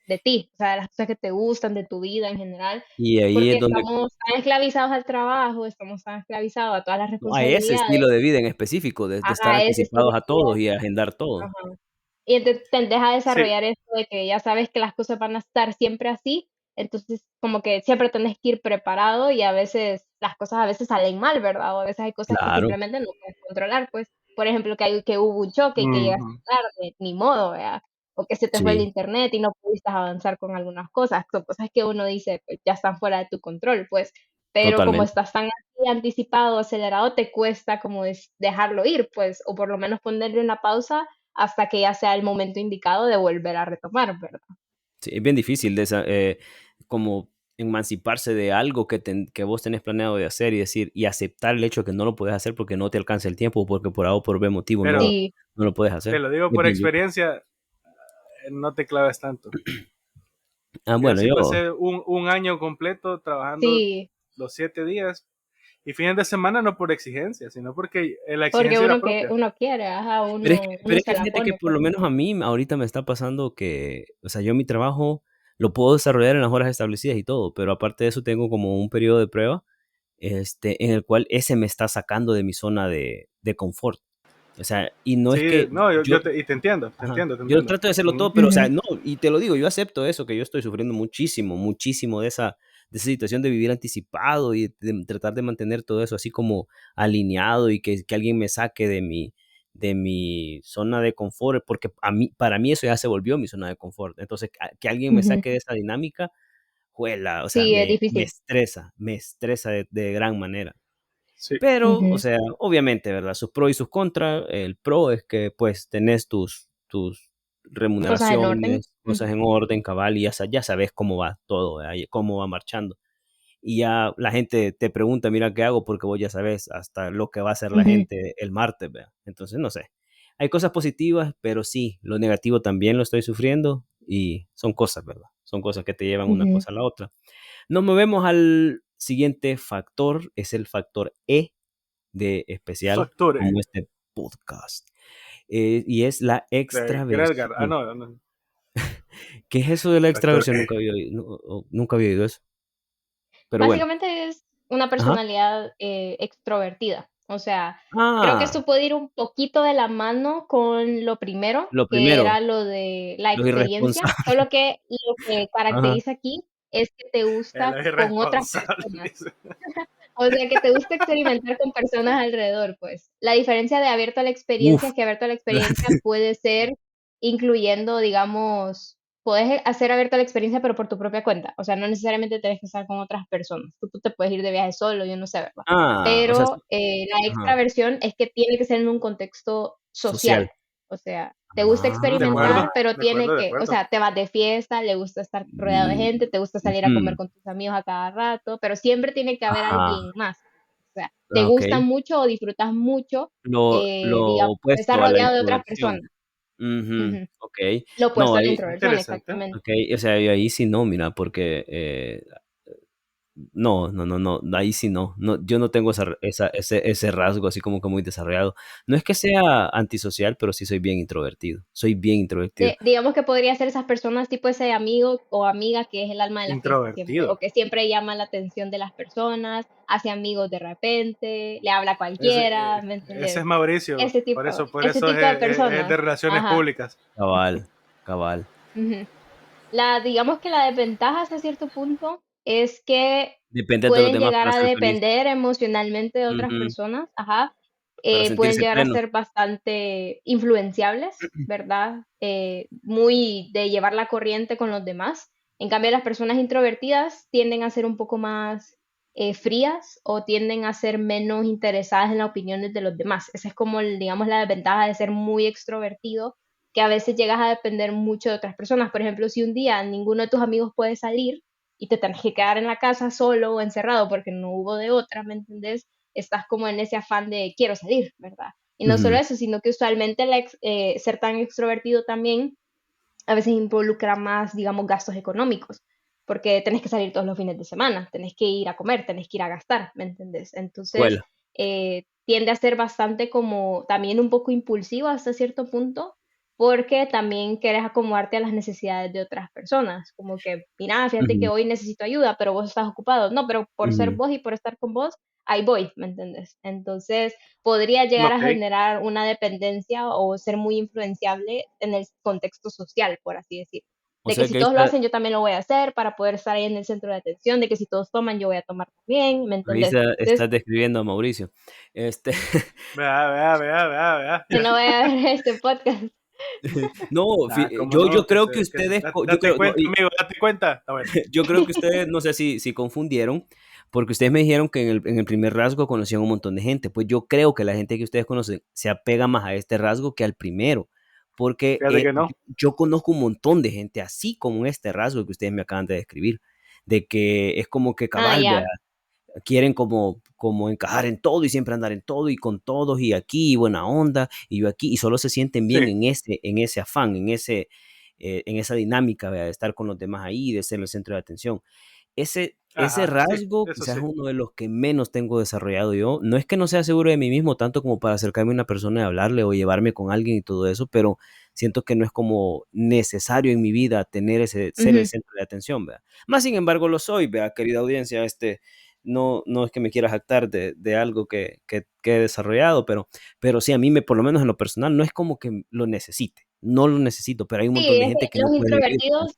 de ti, o sea, de las cosas que te gustan, de tu vida en general, Y ahí porque es donde estamos tan esclavizados al trabajo, estamos tan esclavizados a todas las no, a ese estilo responsabilidades, de vida en específico, de estar ajá, ese estilo anticipados a de vida. todos y agendar todo. Ajá. Y entonces tendes a Sí. desarrollar esto de que ya sabes que las cosas van a estar siempre así, entonces como que siempre tenés que ir preparado y a veces las cosas a veces salen mal, ¿verdad? O a veces hay cosas que Claro, simplemente no puedes controlar, pues, por ejemplo, que hubo un choque y que llegaste Ujú. tarde, ni modo, ¿verdad? O que se te fue el sí, internet y no pudiste avanzar con algunas cosas, son cosas que uno dice, pues ya están fuera de tu control, pues, pero como totalmente. estás tan así anticipado, acelerado, te cuesta como dejarlo ir, pues, o por lo menos ponerle una pausa hasta que ya sea el momento indicado de volver a retomar, ¿verdad? Sí, es bien difícil como emanciparse de algo que vos tenés planeado de hacer y decir y aceptar el hecho de que no lo puedes hacer porque no te alcanza el tiempo, porque por A o por B motivo Pero Sí, no lo puedes te hacer. lo digo Es por bien yuca. experiencia, no te claves tanto. Ah, Yo bueno, sí yo pasé un año completo trabajando sí, los 7 días Y fines de semana no por exigencia, sino porque la Porque exigencia era propia. uno quiere, ajá, Pero uno es que se la fíjate que pone, por pues. lo menos a mí ahorita me está pasando que, o sea, yo mi trabajo lo puedo desarrollar en las horas establecidas y todo, pero aparte de eso tengo como un periodo de prueba, en el cual ese me está sacando de mi zona de confort. O sea, y no es Sí, que no, yo, y te entiendo, te ajá, entiendo, te yo entiendo. trato de hacerlo Ujú. todo, pero, o sea, Ujú, no, y te lo digo, yo acepto eso, que yo estoy sufriendo muchísimo, muchísimo de esa situación de vivir anticipado y de tratar de mantener todo eso así como alineado y que alguien me saque de mi zona de confort, porque para mí eso ya se volvió mi zona de confort. Entonces, que alguien me ujú. saque de esa dinámica, juela, o sea, Sí, es me difícil. me estresa de gran manera. Sí, Pero, o Ujú. sea, obviamente, ¿verdad? Sus pros y sus contras. El pro es que, pues, tenés tus Cosas en orden. remuneraciones, cosas Ujú, en orden, cabal, y ya sabes cómo va todo, ¿verdad? Y cómo va marchando. Y ya la gente te pregunta, mira, ¿qué hago? Porque vos ya sabes hasta lo que va a hacer la ujú, gente el martes, ¿verdad? Entonces, no sé. Hay cosas positivas, pero sí, lo negativo también lo estoy sufriendo y son cosas, ¿verdad? Son cosas que te llevan una ujú. cosa a la otra. Nos movemos al siguiente factor, es el factor E de especial factores como este podcast. Y es la de Edgar. Ah, extraversión. no, no, ¿Qué es eso de la factor extraversión? E. Nunca había oído eso. Pero bueno. Básicamente es una Ajá. personalidad extrovertida. O sea, creo que Ah, esto puede ir un poquito de la mano con lo primero, lo que primero, era lo de la los experiencia, irresponsables. solo que lo que Ajá. caracteriza aquí es que te El gusta con otras irresponsable, personas. dice. O sea, que te gusta experimentar con personas alrededor, pues. La diferencia de abierto a la experiencia Uf. es que abierto a la experiencia puede ser incluyendo, digamos, puedes hacer abierto a la experiencia, pero por tu propia cuenta. O sea, no necesariamente tienes que estar con otras personas. Tú te puedes ir de viaje solo, yo no sé, ¿verdad? O sea, Pero la ajá, extraversión es que tiene que ser en un contexto social. social. O sea, te gusta De acuerdo, experimentar, pero de acuerdo, tiene de que, o acuerdo. sea, te vas de fiesta, le gusta estar rodeado de Mm, gente, te gusta salir a comer ujú, con tus amigos a cada rato, pero siempre tiene que haber ajá, alguien más. O sea, te gusta okey. mucho o disfrutas mucho, Lo digamos, estar opuesto a la rodeado de otras introversión. personas. Ujú, Ujú. okey. Lo No, opuesto a la ahí introversión, Interesante. exactamente. okey, o sea, y ahí sí no, mira, porque, no, ahí sí no. No, yo no tengo ese rasgo así como que muy desarrollado. No es que sea antisocial, pero sí soy bien introvertido. Soy bien introvertido. Digamos que podría ser esas personas tipo ese amigo o amiga que es el alma de la fiesta siempre, o Introvertido. que siempre llama la atención de las personas, hace amigos de repente, le habla a Ese, cualquiera, ¿me ese es entendés? Mauricio. Por Ese eso tipo de es de personas. relaciones Ajá. públicas. Cabal, cabal. Ujú. Digamos que la desventaja hasta cierto punto es que Depender de los pueden demás llegar para a ser feliz. depender emocionalmente de otras Ujú, personas, ajá. para Pueden sentirse llegar a pleno. ser bastante influenciables, ¿verdad? Muy de llevar la corriente con los demás. En cambio, las personas introvertidas tienden a ser un poco más frías o tienden a ser menos interesadas en las opiniones de los demás. Esa es como, digamos, la desventaja de ser muy extrovertido, que a veces llegas a depender mucho de otras personas. Por ejemplo, si un día ninguno de tus amigos puede salir y te tenés que quedar en la casa solo o encerrado porque no hubo de otra, ¿me entendés? Estás como en ese afán de quiero salir, ¿verdad? Y no solo Ujú. eso, sino que usualmente ser tan extrovertido también a veces involucra más, digamos, gastos económicos, porque tenés que salir todos los fines de semana, tenés que ir a comer, tenés que ir a gastar, ¿me entendés? Entonces, Cuela. tiende a ser bastante como también un poco impulsivo hasta cierto punto, porque también quieres acomodarte a las necesidades de otras personas, como que, mira, fíjate que Ujú, hoy necesito ayuda, pero vos estás ocupado. No, pero por ser ujú. vos y por estar con vos, ahí voy, ¿me entendés? Entonces, podría llegar a Ok. generar una dependencia o ser muy influenciable en el contexto social, por así decir. O De que sea si que ahí todos lo está hacen, yo también lo voy a hacer para poder estar ahí en el centro de atención, de que si todos toman, yo voy a tomar también, ¿me entendés? Entonces, estás describiendo a Mauricio. Este, Vea, vea, vea, vea, vea. yo Ya. no voy a ver este podcast. no, Ah, cómo yo no, creo que ustedes, yo date creo, no, cuenta, amigo, date cuenta. Está bueno. yo creo que ustedes, no sé si confundieron, porque ustedes me dijeron que en el primer rasgo conocían un montón de gente. Pues yo creo que la gente que ustedes conocen se apega más a este rasgo que al primero, porque Fíjate que no. yo conozco un montón de gente así como este rasgo que ustedes me acaban de describir, de que es como que Ah, cabal, vea, ya. quieren como encajar en todo y siempre andar en todo y con todos y aquí y buena onda y yo aquí y solo se sienten Sí, bien en ese afán, en esa dinámica, vea, de estar con los demás ahí, de ser el centro de atención. Ese, ese Ajá, sí, rasgo eso quizás sí. es uno de los que menos tengo desarrollado yo. No es que no sea seguro de mí mismo tanto como para acercarme a una persona y hablarle o llevarme con alguien y todo eso, pero siento que no es como necesario en mi vida tener ese, ser el Ujú. centro de atención, ¿vea? Más sin embargo lo soy, vea, querida audiencia, no es que me quiera jactar de algo que he desarrollado, pero sí, a mí por lo menos en lo personal, no es como que lo necesite, no lo necesito, pero hay un montón Sí, de es gente que que no los puede vivir. introvertidos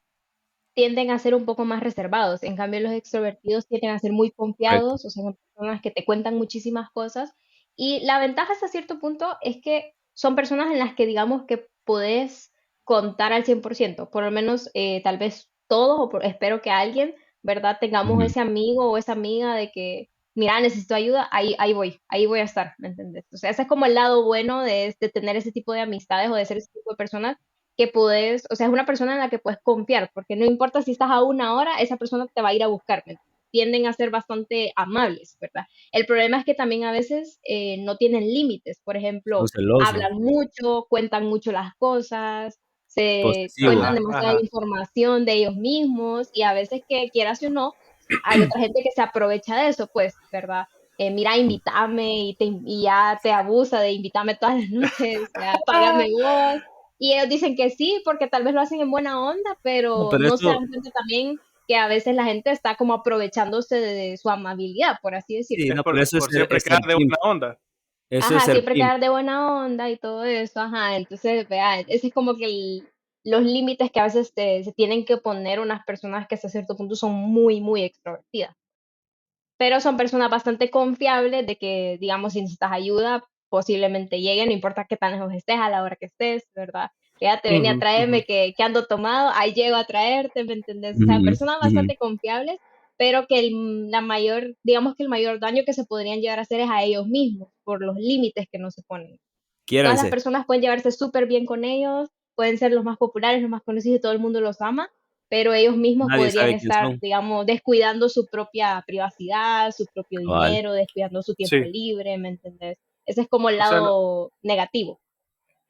tienden a ser un poco más reservados. En cambio, los extrovertidos tienden a ser muy Correcto. confiados, o sea, son personas que te cuentan muchísimas cosas. Y la ventaja hasta cierto punto es que son personas en las que digamos que podés contar al 100%, por lo menos tal vez todos, espero que alguien, ¿verdad? Tengamos Ujú. ese amigo o esa amiga de que, mira, necesito ayuda, ahí voy a estar, ¿me entendés? O sea, ese es como el lado bueno de tener ese tipo de amistades o de ser ese tipo de personas que puedes, o sea, es una persona en la que puedes confiar, porque no importa si estás a una hora, esa persona te va a ir a buscar. Tienden a ser bastante amables, ¿verdad? El problema es que también a veces no tienen límites. Por Son ejemplo, celosos, hablan mucho, cuentan mucho las cosas, se cuentan posesivos. Ajá, demasiada ajá. información de ellos mismos y a veces que quieras o no, hay otra gente que se aprovecha de eso, pues, ¿verdad? Mira, invítame y ya te abusa de invitarme todas las noches, ya, págame vos, y ellos dicen que sí, porque tal vez lo hacen en buena onda, No, pero pero no se eso dan cuenta también que a veces la gente está como aprovechándose de su amabilidad, por así decirlo. sí, Es no, pero eso por siempre es ser quedar de pimp, buena onda. eso es Ajá, ser siempre pimp. quedar de buena onda y todo eso, ajá. Entonces, vea, ese es como que los límites que a veces se tienen que poner unas personas que hasta cierto punto son muy, muy extrovertidas. Pero son personas bastante confiables de que, digamos, si necesitas ayuda, posiblemente lleguen, no importa qué tan lejos estés, a la hora que estés, ¿verdad? Fíjate, venía a Ujú, ujú. traerme que ando tomado, ahí llego a traerte, ¿me entendés? O sea, Ujú, personas ujú. bastante confiables, pero que la mayor, digamos que el mayor daño que se podrían llegar a hacer es a ellos mismos, por los límites que no se ponen. Todas las Quiéranse, personas pueden llevarse súper bien con ellos, pueden ser los más populares, los más conocidos y todo el mundo los ama, pero ellos mismos nadie podrían sabe quién estar, son. digamos, descuidando su propia privacidad, su propio Cabal. dinero, descuidando su tiempo Sí, libre, ¿me entendés? Ese es como el o sea, lado negativo.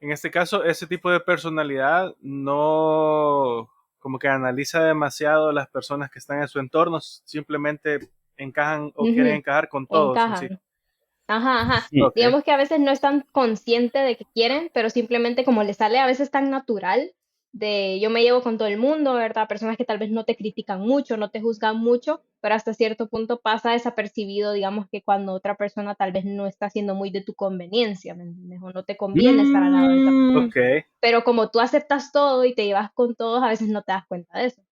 en este caso, ese tipo de personalidad no como que analiza demasiado las personas que están en su entorno, simplemente encajan o quieren Ujú, encajar con todos en sí. encajan. Ajá, ajá. Mm. Ok. Digamos que a veces no están conscientes de que quieren, pero simplemente como les sale a veces tan natural de yo me llevo con todo el mundo, ¿verdad? Personas que tal vez no te critican mucho, no te juzgan mucho, pero hasta cierto punto pasa desapercibido, digamos que cuando otra persona tal vez no está siendo muy de tu conveniencia, ¿me entiendes? O no te conviene estar al lado de esa persona. Mm. Ok. Pero como tú aceptas todo y te llevas con todos, a veces no te das cuenta de eso.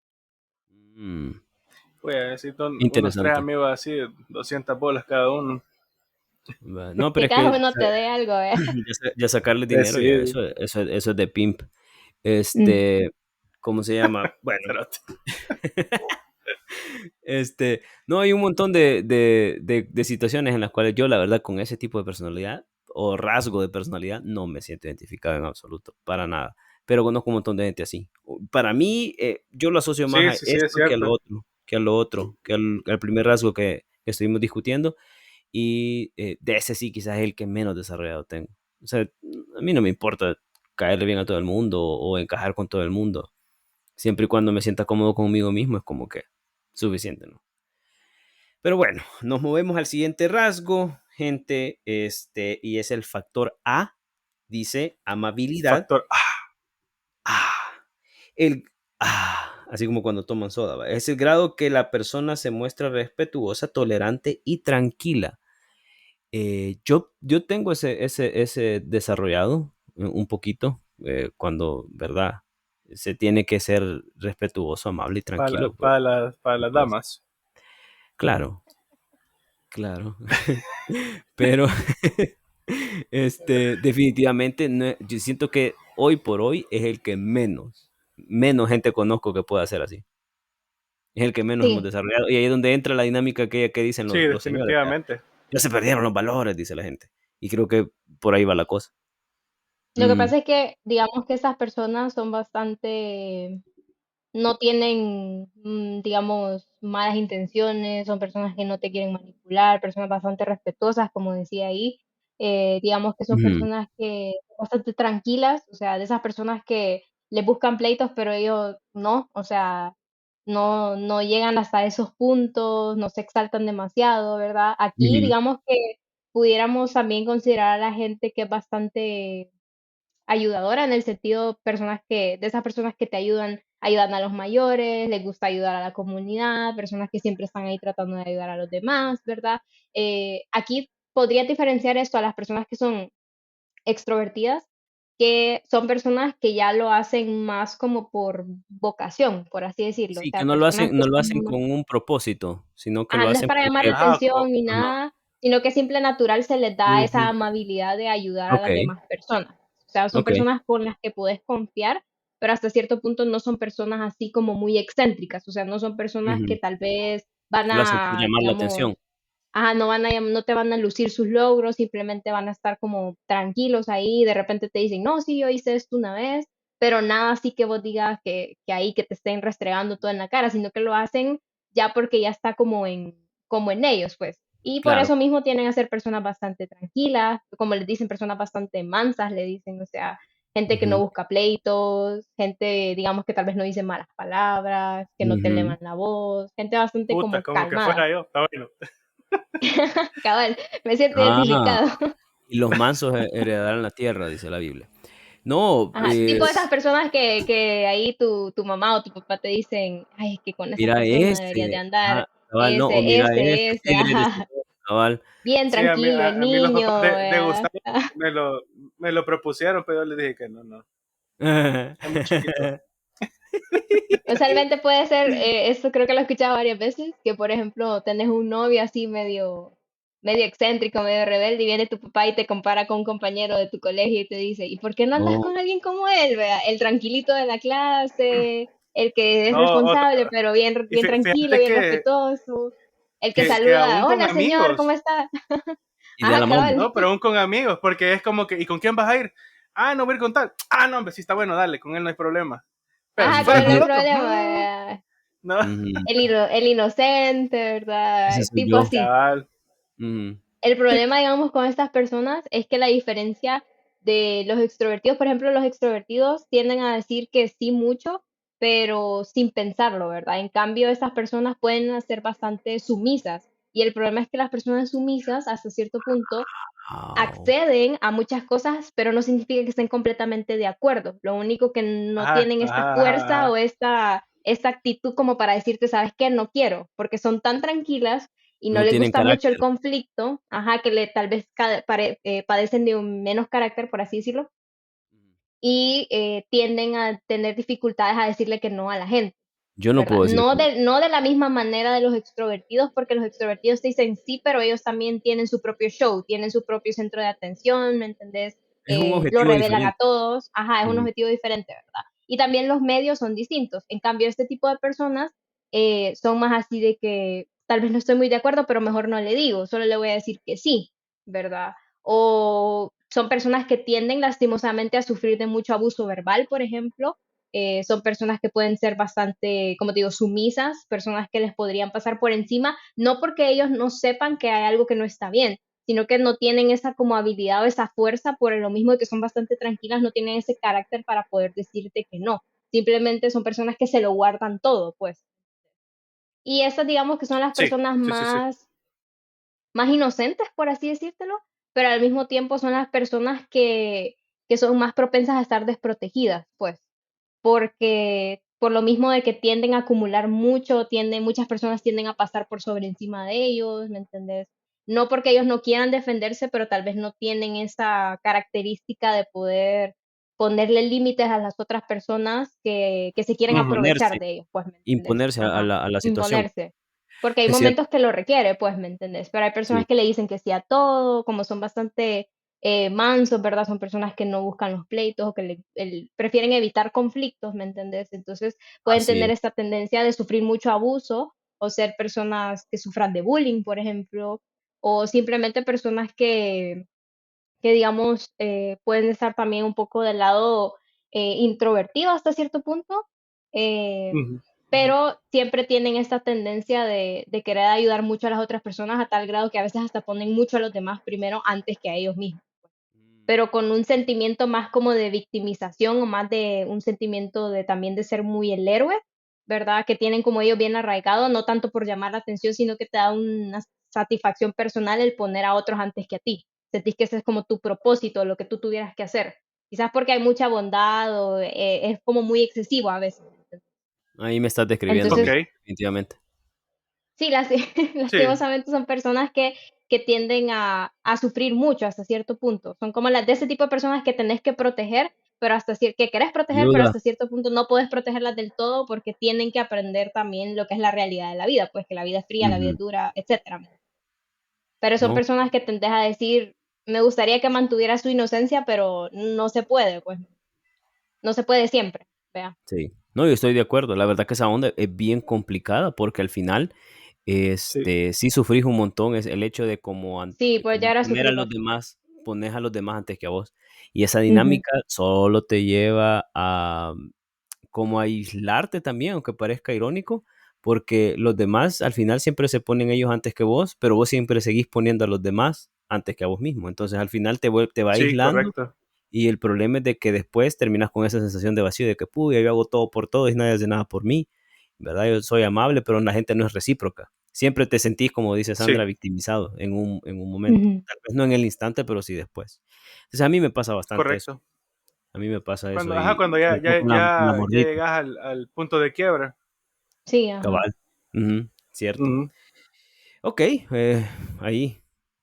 Mm. Voy a necesito unos tres Interesante. amigos así, 200 bolas cada uno. No, pero Que es cada que uno te dé algo, ¿eh? ya sacarle dinero, ya, Sí, eso es de pimp. Mm, Este, ¿Cómo se llama? Bueno, cerote. no, hay un montón de situaciones en las cuales yo, la verdad, con ese tipo de personalidad o rasgo de personalidad, no me siento identificado en absoluto, para nada. Pero conozco un montón de gente así. Para mí, yo lo asocio más Sí, a sí, sí, es esto que a lo cierto. otro, al primer rasgo que estuvimos discutiendo. Y de ese sí, quizás es el que menos desarrollado tengo. O sea, a mí no me importa caerle bien a todo el mundo o encajar con todo el mundo. Siempre y cuando me sienta cómodo conmigo mismo es como que suficiente, ¿no? Pero bueno, nos movemos al siguiente rasgo, gente, y es el factor A, dice amabilidad. Factor. Ah, el, así como cuando toman soda, ¿va? Es el grado que la persona se muestra respetuosa, tolerante y tranquila. Yo tengo ese desarrollado un poquito cuando, ¿verdad? Se tiene que ser respetuoso, amable y tranquilo, pues Para no las puede ser. damas. Claro, claro. Pero definitivamente yo siento que hoy por hoy es el que menos gente conozco que pueda ser así. Es el que menos hemos sí. desarrollado. Y ahí es donde entra la dinámica que dicen Sí, los señores. Ya, definitivamente. ya se perdieron los valores, dice la gente. Y creo que por ahí va la cosa. Lo que Mm. pasa es que, digamos que esas personas son bastante, no tienen, digamos, malas intenciones, son personas que no te quieren manipular, personas bastante respetuosas, como decía ahí. Digamos que son Ujú. personas que son bastante tranquilas, o sea, de esas personas que les buscan pleitos, pero ellos no, o sea, no llegan hasta esos puntos, no se exaltan demasiado, ¿verdad? Aquí, Ujú. digamos que pudiéramos también considerar a la gente que es bastante ayudadora en el sentido de esas personas que te ayudan a los mayores, les gusta ayudar a la comunidad, personas que siempre están ahí tratando de ayudar a los demás, ¿verdad? Aquí podría diferenciar esto a las personas que son extrovertidas, que son personas que ya lo hacen más como por vocación, por así decirlo. O Sí, que sea, personas que no lo hacen son con un propósito, sino que lo ajá, no es hacen para llamar la porque Ah, atención ni ajá, nada, sino que simple natural se les da esa ujú. amabilidad de ayudar a las okey, demás personas. O sea, son okey, personas con las que puedes confiar, pero hasta cierto punto no son personas así como muy excéntricas. O sea, no son personas que ujú. tal vez van Lo hacen por a, llamar la digamos, atención. ajá, no te van a lucir sus logros, simplemente van a estar como tranquilos ahí, de repente te dicen, no, sí, yo hice esto una vez, pero nada así que vos digas que ahí que te estén restregando todo en la cara, sino que lo hacen ya porque ya está como en ellos, pues. Y por Claro. eso mismo tienen a ser personas bastante tranquilas, como les dicen, personas bastante mansas, le dicen, o sea, gente que no Ujú, busca pleitos, gente, digamos, que tal vez no dice malas palabras, que no te ujú. elevan la voz, gente bastante Puta, como como que calmada. fuera yo. Está bueno. Cabal, me siento Ah, identificado. y los mansos heredarán la tierra, dice la Biblia. No, Ajá, tipo esas personas que ahí tu mamá o tu papá te dicen, ay, es que con esa mira persona deberías de ese, andar, ajá, cabal, no, o mira ese, ese, ajá, cabal. bien Sí, tranquilo el a mí los papás niño, de ¿verdad? Gustavo me lo, me lo propusieron, pero yo les dije que no, no. Es muy chiquito. Usualmente puede ser, esto creo que lo he escuchado varias veces, que por ejemplo tenés un novio así medio excéntrico, medio rebelde, y viene tu papá y te compara con un compañero de tu colegio y te dice, ¿y por qué no andas No, con alguien como él, vea? El tranquilito de la clase, el que es No, responsable, pero y bien tranquilo, fíjate bien respetuoso, el que que aún saluda, con hola señor, ¿cómo amigos, está? y de Ajá, la mano. cabal. no, pero aún con amigos, porque es como que, ¿y con quién vas a ir? Ah, no voy a ir con tal. Ah, no, hombre, sí está bueno, dale, con él no hay problema. Pero si Ajá, con fuera él no con hay el otro, problema, no, vea. no, Ujú, El inocente, ese ¿verdad? soy Tipo yo. así. cabal. Ujú. El problema, digamos, con estas personas es que la diferencia de los extrovertidos, por ejemplo, los extrovertidos tienden a decir que sí mucho, pero sin pensarlo, ¿verdad? En cambio, estas personas pueden ser bastante sumisas. Y el problema es que las personas sumisas, hasta cierto punto, Guau. acceden a muchas cosas, pero no significa que estén completamente de acuerdo. Lo único que no Ajá, tienen esta ajá, ajá, fuerza o ajá. esta actitud como para decirte, ¿sabes qué? No quiero, porque son tan tranquilas y no No les tienen gusta mucho el carácter. conflicto, ajá, que tal vez padecen de un menos carácter, por así decirlo, y tienden a tener dificultades a decirle que no a la gente. Yo no ¿Verdad? puedo decir que no. No de la misma manera de los extrovertidos, porque los extrovertidos te dicen sí, pero ellos también tienen su propio show, tienen su propio centro de atención, ¿me entendés? Es un Lo objetivo revelan a diferente. todos, ajá, es un Ujú. objetivo diferente, ¿verdad? Y también los medios son distintos. En cambio, este tipo de personas son más así de que tal vez no estoy muy de acuerdo, pero mejor no le digo, solo le voy a decir que sí, ¿verdad? O son personas que tienden lastimosamente a sufrir de mucho abuso verbal, por ejemplo, son personas que pueden ser bastante, como te digo, sumisas, personas que les podrían pasar por encima, no porque ellos no sepan que hay algo que no está bien, sino que no tienen esa como habilidad o esa fuerza por lo mismo de que son bastante tranquilas, no tienen ese carácter para poder decirte que no. Simplemente son personas que se lo guardan todo, pues. Y estas, digamos que son las Sí, personas sí, sí, sí. más inocentes, por así decírtelo, pero al mismo tiempo son las personas que son más propensas a estar desprotegidas, pues porque por lo mismo de que tienden a acumular mucho, muchas personas tienden a pasar por sobre encima de ellos, ¿me entendés? No porque ellos no quieran defenderse, pero tal vez no tienen esa característica de poder ponerle límites a las otras personas que se quieren Imponerse, aprovechar de ellos, pues, ¿me entendés? imponerse a Ajá, la situación. imponerse. Porque hay Es cierto, momentos que lo requiere, pues, ¿me entendés? Pero hay sí, personas que le dicen que sí a todo, como son bastante mansos, ¿verdad? Son personas que no buscan los pleitos o que prefieren evitar conflictos, ¿me entendés? Entonces pueden así tener es. esta tendencia de sufrir mucho abuso o ser personas que sufran de bullying, por ejemplo, o simplemente personas que digamos, pueden estar también un poco del lado introvertido hasta cierto punto, eh, Ujú, ujú. pero siempre tienen esta tendencia de querer ayudar mucho a las otras personas a tal grado que a veces hasta ponen mucho a los demás primero antes que a ellos mismos, pero con un sentimiento más como de victimización o más de un sentimiento de también de ser muy el héroe, ¿verdad? Que tienen como ellos bien arraigado, no tanto por llamar la atención, sino que te da una satisfacción personal el poner a otros antes que a ti. Sentís que ese es como tu propósito, lo que tú tuvieras que hacer. Quizás porque hay mucha bondad o es como muy excesivo a veces. Ahí me estás describiendo, Ok, sí, Entonces, definitivamente. sí, sí, lastimosamente son personas que tienden a sufrir mucho hasta cierto punto. Son como las de ese tipo de personas que tenés que proteger, pero que querés proteger, pero Ayuda. hasta cierto punto no puedes protegerlas del todo porque tienen que aprender también lo que es la realidad de la vida, pues que la vida es fría, la vida es Ujú. dura, etcétera. Pero son No, personas que tendés a decir, me gustaría que mantuviera su inocencia, pero no se puede, pues no se puede siempre, vea. sí. No, yo estoy de acuerdo. La verdad que esa onda es bien complicada porque al final, sí. sí sufrís un montón. Es el hecho de como, Sí, pues como ya era poner a sufrir los bastante. demás, pones a los demás antes que a vos. Y esa Ujú. dinámica solo te lleva a como a aislarte también, aunque parezca irónico, porque los demás al final siempre se ponen ellos antes que vos, pero vos siempre seguís poniendo a los demás antes que a vos mismo. Entonces al final te va Sí, aislando correcto. y el problema es de que después terminas con esa sensación de vacío, de que, puya, yo hago todo por todos y nadie hace nada por mí, ¿verdad? Yo soy amable, pero la gente no es recíproca. Siempre te sentís, como dice Sí, Sandra, victimizado en un momento. Ujú. Tal vez no en el instante, pero sí después. Entonces a mí me pasa bastante eso. correcto. A mí me pasa eso Cuando, ajá, cuando y sobre todo con la ya mordita, llegas al punto de quiebra. Sí, ajá. cabal. Ujú, cierto. Ujú. Ok, ahí.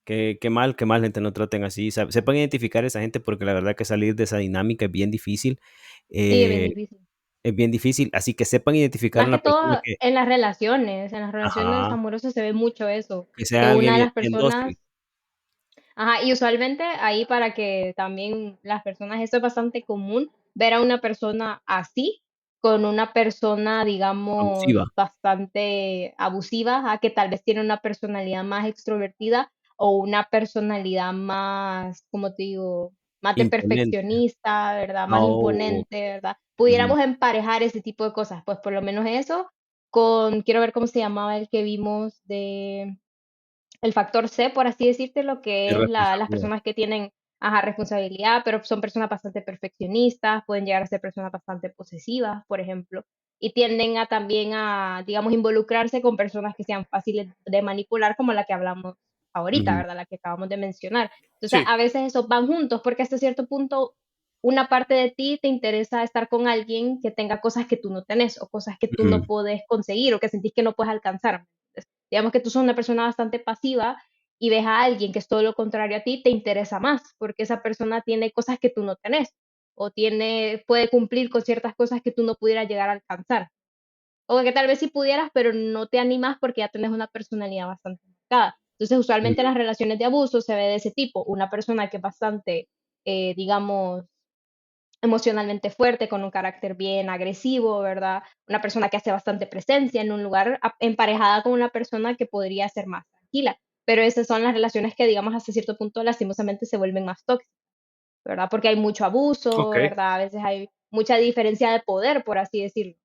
Qué mal gente no traten así. Sepan identificar a esa gente porque la verdad que salir de esa dinámica es bien difícil. Sí, es bien eh, difícil. es bien difícil, así que sepan identificar a Más que una persona todo que, en las relaciones ajá, amorosas se ve mucho eso, que sea que alguien una de bien, las bien personas, dócil. ajá, y usualmente ahí para que también las personas, esto es bastante común, ver a una persona así con una persona, digamos, Abusiva. bastante abusiva, que tal vez tiene una personalidad más extrovertida o una personalidad más, como te digo, más de Imponente. perfeccionista, ¿verdad? Más Oh, imponente, ¿verdad? ujú. Pudiéramos emparejar ese tipo de cosas, pues por lo menos eso con, quiero ver cómo se llamaba el que vimos de el factor C, por así decirte, lo que es las Irresponsabilidad. personas que tienen, ajá, responsabilidad, pero son personas bastante perfeccionistas, pueden llegar a ser personas bastante posesivas, por ejemplo, y tienden a también a, digamos, involucrarse con personas que sean fáciles de manipular, como la que hablamos ahorita, Ujú. ¿verdad? La que acabamos de mencionar. Entonces, Sí, a veces esos van juntos, porque hasta cierto punto una parte de ti te interesa estar con alguien que tenga cosas que tú no tenés o cosas que tú no Ujú. puedes conseguir o que sentís que no puedes alcanzar. Digamos que tú sos una persona bastante pasiva y ves a alguien que es todo lo contrario a ti, te interesa más, porque esa persona tiene cosas que tú no tenés, o puede cumplir con ciertas cosas que tú no pudieras llegar a alcanzar. O que tal vez sí pudieras, pero no te animas porque ya tenés una personalidad bastante marcada. Entonces, usualmente en Ujú. las relaciones de abuso se ve de ese tipo, una persona que es bastante, digamos, emocionalmente fuerte, con un carácter bien agresivo, ¿verdad? Una persona que hace bastante presencia en un lugar emparejada con una persona que podría ser más tranquila. Pero esas son las relaciones que, digamos, hasta cierto punto lastimosamente se vuelven más tóxicas, ¿verdad? Porque hay mucho abuso, ok. ¿verdad? A veces hay mucha diferencia de poder, por así decirlo.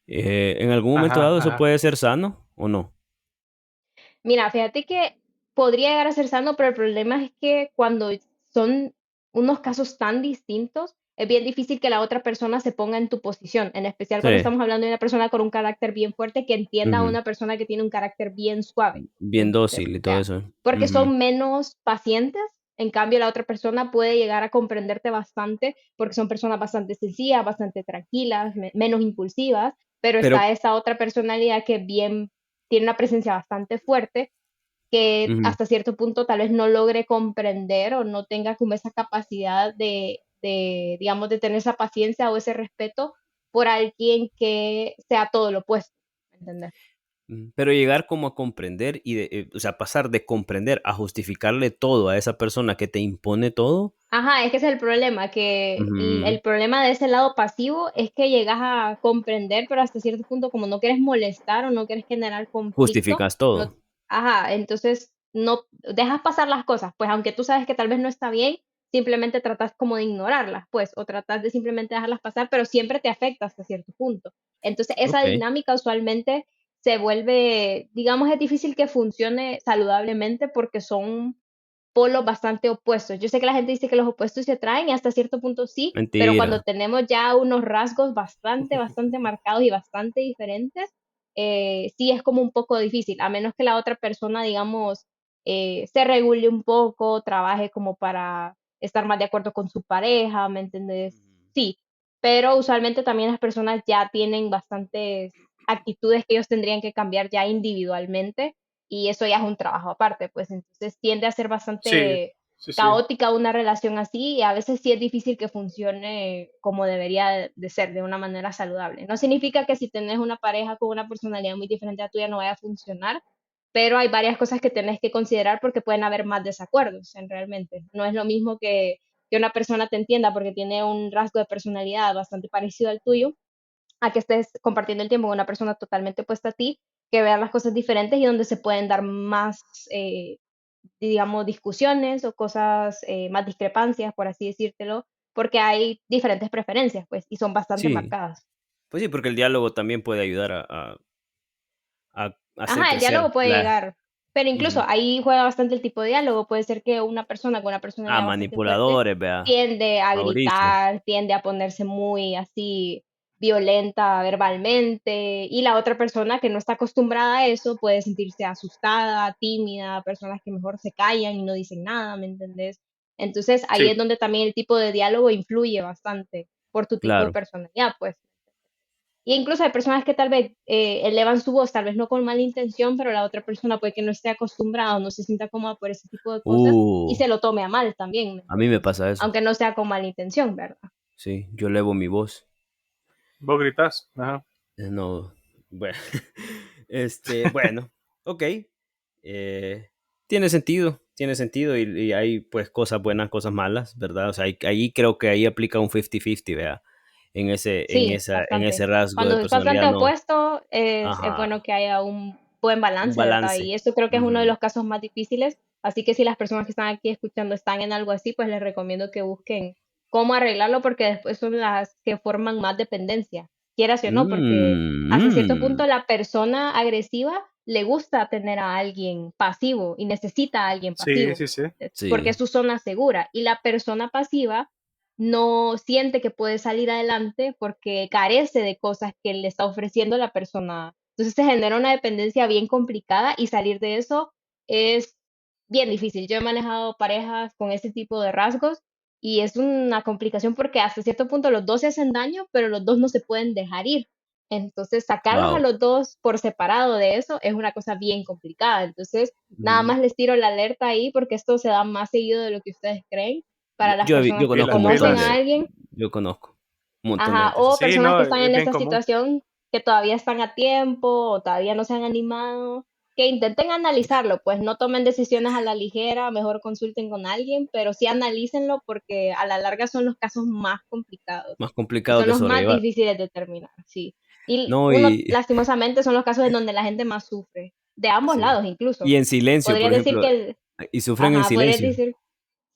En algún momento Ajá, dado eso ajá. puede ser sano o no. Mira, fíjate que podría llegar a ser sano, pero el problema es que cuando son unos casos tan distintos, es bien difícil que la otra persona se ponga en tu posición, en especial Sí. cuando estamos hablando de una persona con un carácter bien fuerte que entienda a Ujú. una persona que tiene un carácter bien suave. ¿Me Bien entendés? dócil y O todo sea, eso. porque Ujú. son menos pacientes, en cambio la otra persona puede llegar a comprenderte bastante porque son personas bastante sencillas, bastante tranquilas, menos impulsivas, pero Pero, está esa otra personalidad que bien tiene una presencia bastante fuerte que ujú. hasta cierto punto tal vez no logre comprender o no tenga como esa capacidad digamos, de tener esa paciencia o ese respeto por alguien que sea todo lo opuesto, ¿me entiendes? Pero llegar como a comprender y o sea, pasar de comprender a justificarle todo a esa persona que te impone todo, Ajá, es que ese es el problema, que ujú, el problema de ese lado pasivo es que llegas a comprender, pero hasta cierto punto como no quieres molestar o no quieres generar conflicto, justificas no, todo. ajá, entonces no dejas pasar las cosas, pues aunque tú sabes que tal vez no está bien, simplemente tratas como de ignorarlas, pues, o tratas de simplemente dejarlas pasar, pero siempre te afecta hasta cierto punto. Entonces esa Ok. dinámica usualmente se vuelve, digamos, es difícil que funcione saludablemente porque son polos bastante opuestos. Yo sé que la gente dice que los opuestos se atraen y hasta cierto punto sí, pero cuando Mentira. tenemos ya unos rasgos bastante marcados y bastante diferentes, sí es como un poco difícil, a menos que la otra persona, digamos, se regule un poco, trabaje como para estar más de acuerdo con su pareja, ¿me entendés? Sí, pero usualmente también las personas ya tienen bastantes actitudes que ellos tendrían que cambiar ya individualmente y eso ya es un trabajo aparte, pues entonces tiende a ser Sí, bastante sí, sí. caótica una relación así y a veces sí es difícil que funcione como debería de ser, de una manera saludable. No significa que si tenés una pareja con una personalidad muy diferente a tuya no vaya a funcionar, pero hay varias cosas que tenés que considerar porque pueden haber más desacuerdos en realmente. No es lo mismo que una persona te entienda porque tiene un rasgo de personalidad bastante parecido al tuyo, a que estés compartiendo el tiempo con una persona totalmente opuesta a ti, que vean las cosas diferentes y donde se pueden dar más, digamos, discusiones o cosas, más discrepancias, por así decírtelo, porque hay diferentes preferencias, pues, y son bastante Sí, marcadas. pues sí, porque el diálogo también puede ayudar a hacer Ajá, el crecer diálogo puede la... llegar, pero incluso Ujú. ahí juega bastante el tipo de diálogo. Puede ser que una persona con una personalidad bastante fuerte Manipuladores, vea. tiende a Mauricio. gritar, tiende a ponerse muy así violenta verbalmente, y la otra persona que no está acostumbrada a eso puede sentirse asustada, tímida, personas que mejor se callan y no dicen nada, ¿me entendés? Entonces ahí Sí, es donde también el tipo de diálogo influye bastante por tu tipo de Claro. personalidad, pues. Y incluso hay personas que tal vez elevan su voz, tal vez no con mala intención, pero la otra persona puede que no esté acostumbrada o no se sienta cómoda por ese tipo de cosas y Uh, se lo tome a mal también, ¿me a mí me entiendes? pasa eso. Aunque no sea con mala intención, ¿verdad? Sí, yo elevo mi voz. vos gritás. Ajá. No, bueno, bueno, ok. Tiene sentido y hay pues cosas buenas, cosas malas, ¿verdad? O sea, ahí creo que ahí aplica un 50-50, ¿verdad? Sí, En ese bastante. rasgo de Cuando es bastante personalidad, no. opuesto, es Ajá, bueno que haya un buen un balance, ¿verdad? balance. Y eso creo que es uno de Ujú. los casos más difíciles. Así que si las personas que están aquí escuchando están en algo así, pues les recomiendo que busquen cómo arreglarlo porque después son las que forman más dependencia, quieras o no, porque hasta cierto Mm. punto la persona agresiva le gusta tener a alguien pasivo y necesita a alguien Sí, pasivo, sí, sí. porque es Sí. su zona segura. Y la persona pasiva no siente que puede salir adelante porque carece de cosas que le está ofreciendo la persona. Entonces se genera una dependencia bien complicada y salir de eso es bien difícil. Yo he manejado parejas con ese tipo de rasgos y es una complicación porque hasta cierto punto los dos se hacen daño, pero los dos no se pueden dejar ir. Entonces sacarlos a Wow. los dos por separado de eso es una cosa bien complicada. Entonces nada Ujú. más les tiro la alerta ahí porque esto se da más seguido de lo que ustedes creen para las Yo personas que conozco un Pilas, montón conocen pilas. a de, alguien, yo conozco un montón de ajá, gente así. o Sí, personas no, que están es en bien esta común. situación que todavía están a tiempo o todavía no se han animado, que intenten analizarlo, pues no tomen decisiones a la ligera, mejor consulten con alguien, pero sí analícenlo porque a la larga son los casos más complicados Más y complicados son de los más sobrellevar. difíciles de determinar, sí. Y No, uno, y lastimosamente, son los casos en donde la gente más sufre, de ambos sí. lados incluso. Y en silencio, Podría por decir ejemplo, que, y sufren en ajá, podría silencio. decir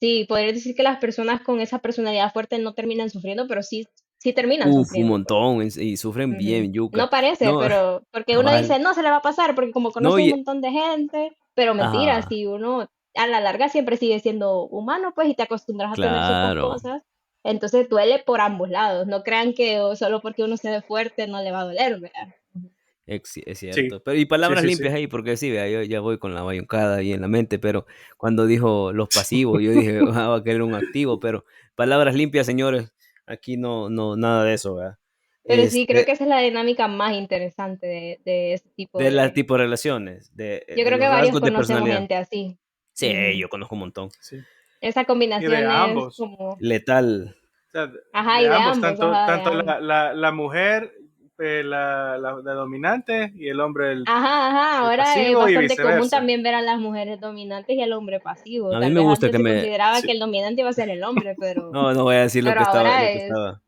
sí, podría decir que las personas con esa personalidad fuerte no terminan sufriendo, pero sí, sí terminan Uf, un sufriendo, pues. montón, y sufren Ujú. bien, yuca. No parece, No, pero porque uno cabal. dice, no se le va a pasar, porque como No, conoce un montón de gente, pero mentira, ajá, si uno a la larga siempre sigue siendo humano, pues, y te acostumbras a tener ciertas claro. cosas, entonces duele por ambos lados. No crean que solo porque uno se ve fuerte no le va a doler, ¿verdad? Ujú. Es Sí, cierto. Pero, y sí, palabras sí, sí. limpias ahí, porque sí, vea, yo ya voy con la bayuncada ahí en la mente, pero cuando dijo los pasivos, yo dije, ah, va a querer un activo, pero palabras limpias, señores, aquí no, nada de eso, ¿verdad? Pero sí, creo que Este, esa es la dinámica más interesante de este tipo de la de... tipo de relaciones, Yo de creo que los varios rasgos de conocemos personalidad. gente así. Sí, Ujú. yo conozco un montón. Sí. Esa Y de combinación es ambos. como, Letal. O sea, ajá, de y de ambos, ambos, tanto, ajá, de tanto ambos. la mujer, la dominante, y el hombre, Ajá, ajá, el ahora es pasivo, y bastante común viceversa. también ver a las mujeres dominantes y al hombre pasivo. A mí Tal me vez gusta antes que se me... consideraba que Sí. el dominante iba a ser el hombre, No voy a decir pero ahora lo que es estaba.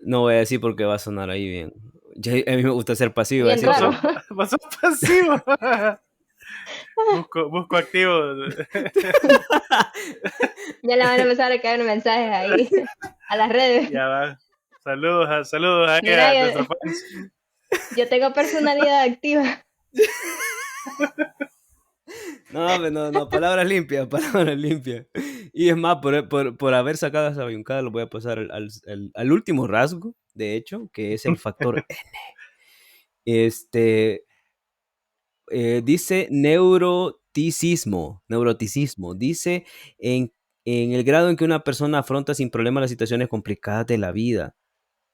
No voy a decir porque va a sonar ahí bien. A mí me gusta ser pasivo, bien decir, Vos raro. pero sos, vos sos pasivo. Busco activo. Ya le van a empezar a caer mensajes ahí a las redes. Ya va. Saludos ahí Mira, a nuestros fans. yo tengo personalidad activa. No, no, no, palabras limpias, palabras limpias. Y es más, por haber sacado esa bayuncada, lo voy a pasar al último rasgo, de hecho, que es el factor N. Este, dice neuroticismo. Dice en el grado en que una persona afronta sin problema las situaciones complicadas de la vida.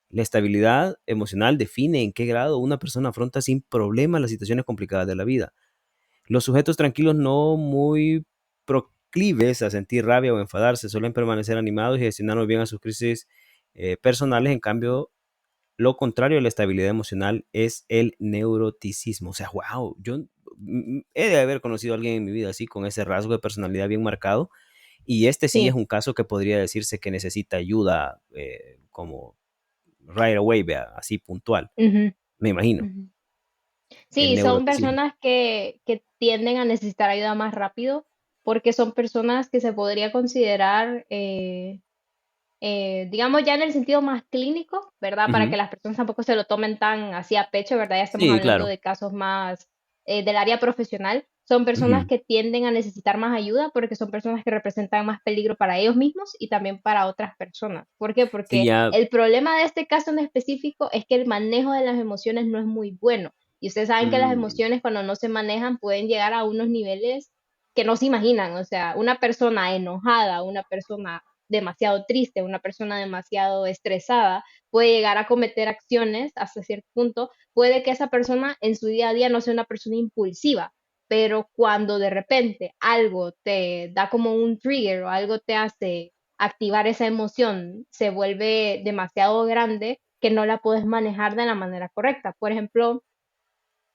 La estabilidad emocional define en qué grado una persona afronta sin problema las situaciones complicadas de la vida. Los sujetos tranquilos no muy proclives a sentir rabia o enfadarse suelen permanecer animados y gestionar bien a sus crisis personales. En cambio, lo contrario de la estabilidad emocional es el neuroticismo. O sea, wow, yo he de haber conocido a alguien en mi vida así, con ese rasgo de personalidad bien marcado. Y este sí es Sí. un caso que podría decirse que necesita ayuda como right away, vea, así puntual, Ujú, me imagino, ujú. el Sí, son neuroticismo. personas que tienden a necesitar ayuda más rápido porque son personas que se podría considerar, digamos, ya en el sentido más clínico, ¿verdad? Para Ujú. que las personas tampoco se lo tomen tan así a pecho, ¿verdad? Ya estamos Sí, hablando claro. de casos más del área profesional. Son personas Ujú. que tienden a necesitar más ayuda porque son personas que representan más peligro para ellos mismos y también para otras personas. ¿Por qué? Sí, Porque ya. el problema de este caso en específico es que el manejo de las emociones no es muy bueno. Y ustedes saben que las Mm, emociones cuando no se manejan pueden llegar a unos niveles que no se imaginan. O sea, una persona enojada, una persona demasiado triste, una persona demasiado estresada, puede llegar a cometer acciones hasta cierto punto. Puede que esa persona en su día a día no sea una persona impulsiva, pero cuando de repente algo te da como un trigger o algo te hace activar esa emoción, se vuelve demasiado grande que no la puedes manejar de la manera correcta. Por ejemplo,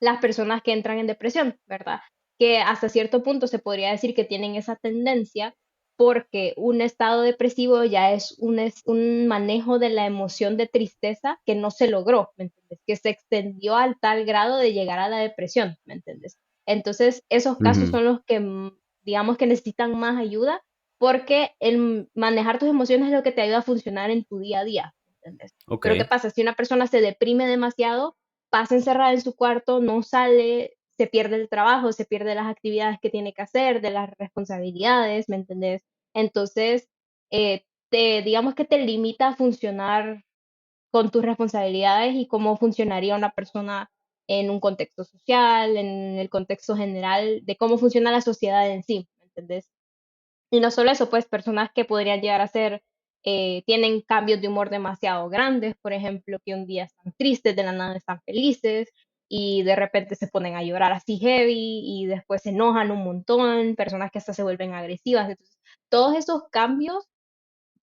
las personas que entran en depresión, ¿verdad? Que hasta cierto punto se podría decir que tienen esa tendencia porque un estado depresivo ya es un manejo de la emoción de tristeza que no se logró, ¿me entiendes? Que se extendió al tal grado de llegar a la depresión, ¿me entiendes? Entonces, esos casos ujú. son los que, digamos que necesitan más ayuda porque el manejar tus emociones es lo que te ayuda a funcionar en tu día a día, ¿me entiendes? Ok. Pero ¿qué pasa? Si una persona se deprime demasiado, pasa encerrada en su cuarto, no sale, se pierde el trabajo, se pierde las actividades que tiene que hacer, de las responsabilidades, ¿me entendés? Entonces, digamos que te limita a funcionar con tus responsabilidades y cómo funcionaría una persona en un contexto social, en el contexto general, de cómo funciona la sociedad en sí, ¿me entendés? Y no solo eso, pues personas que podrían llegar a ser, tienen cambios de humor demasiado grandes, por ejemplo, que un día están tristes, de la nada están felices y de repente se ponen a llorar así heavy y después se enojan un montón, personas que hasta se vuelven agresivas. Entonces, todos esos cambios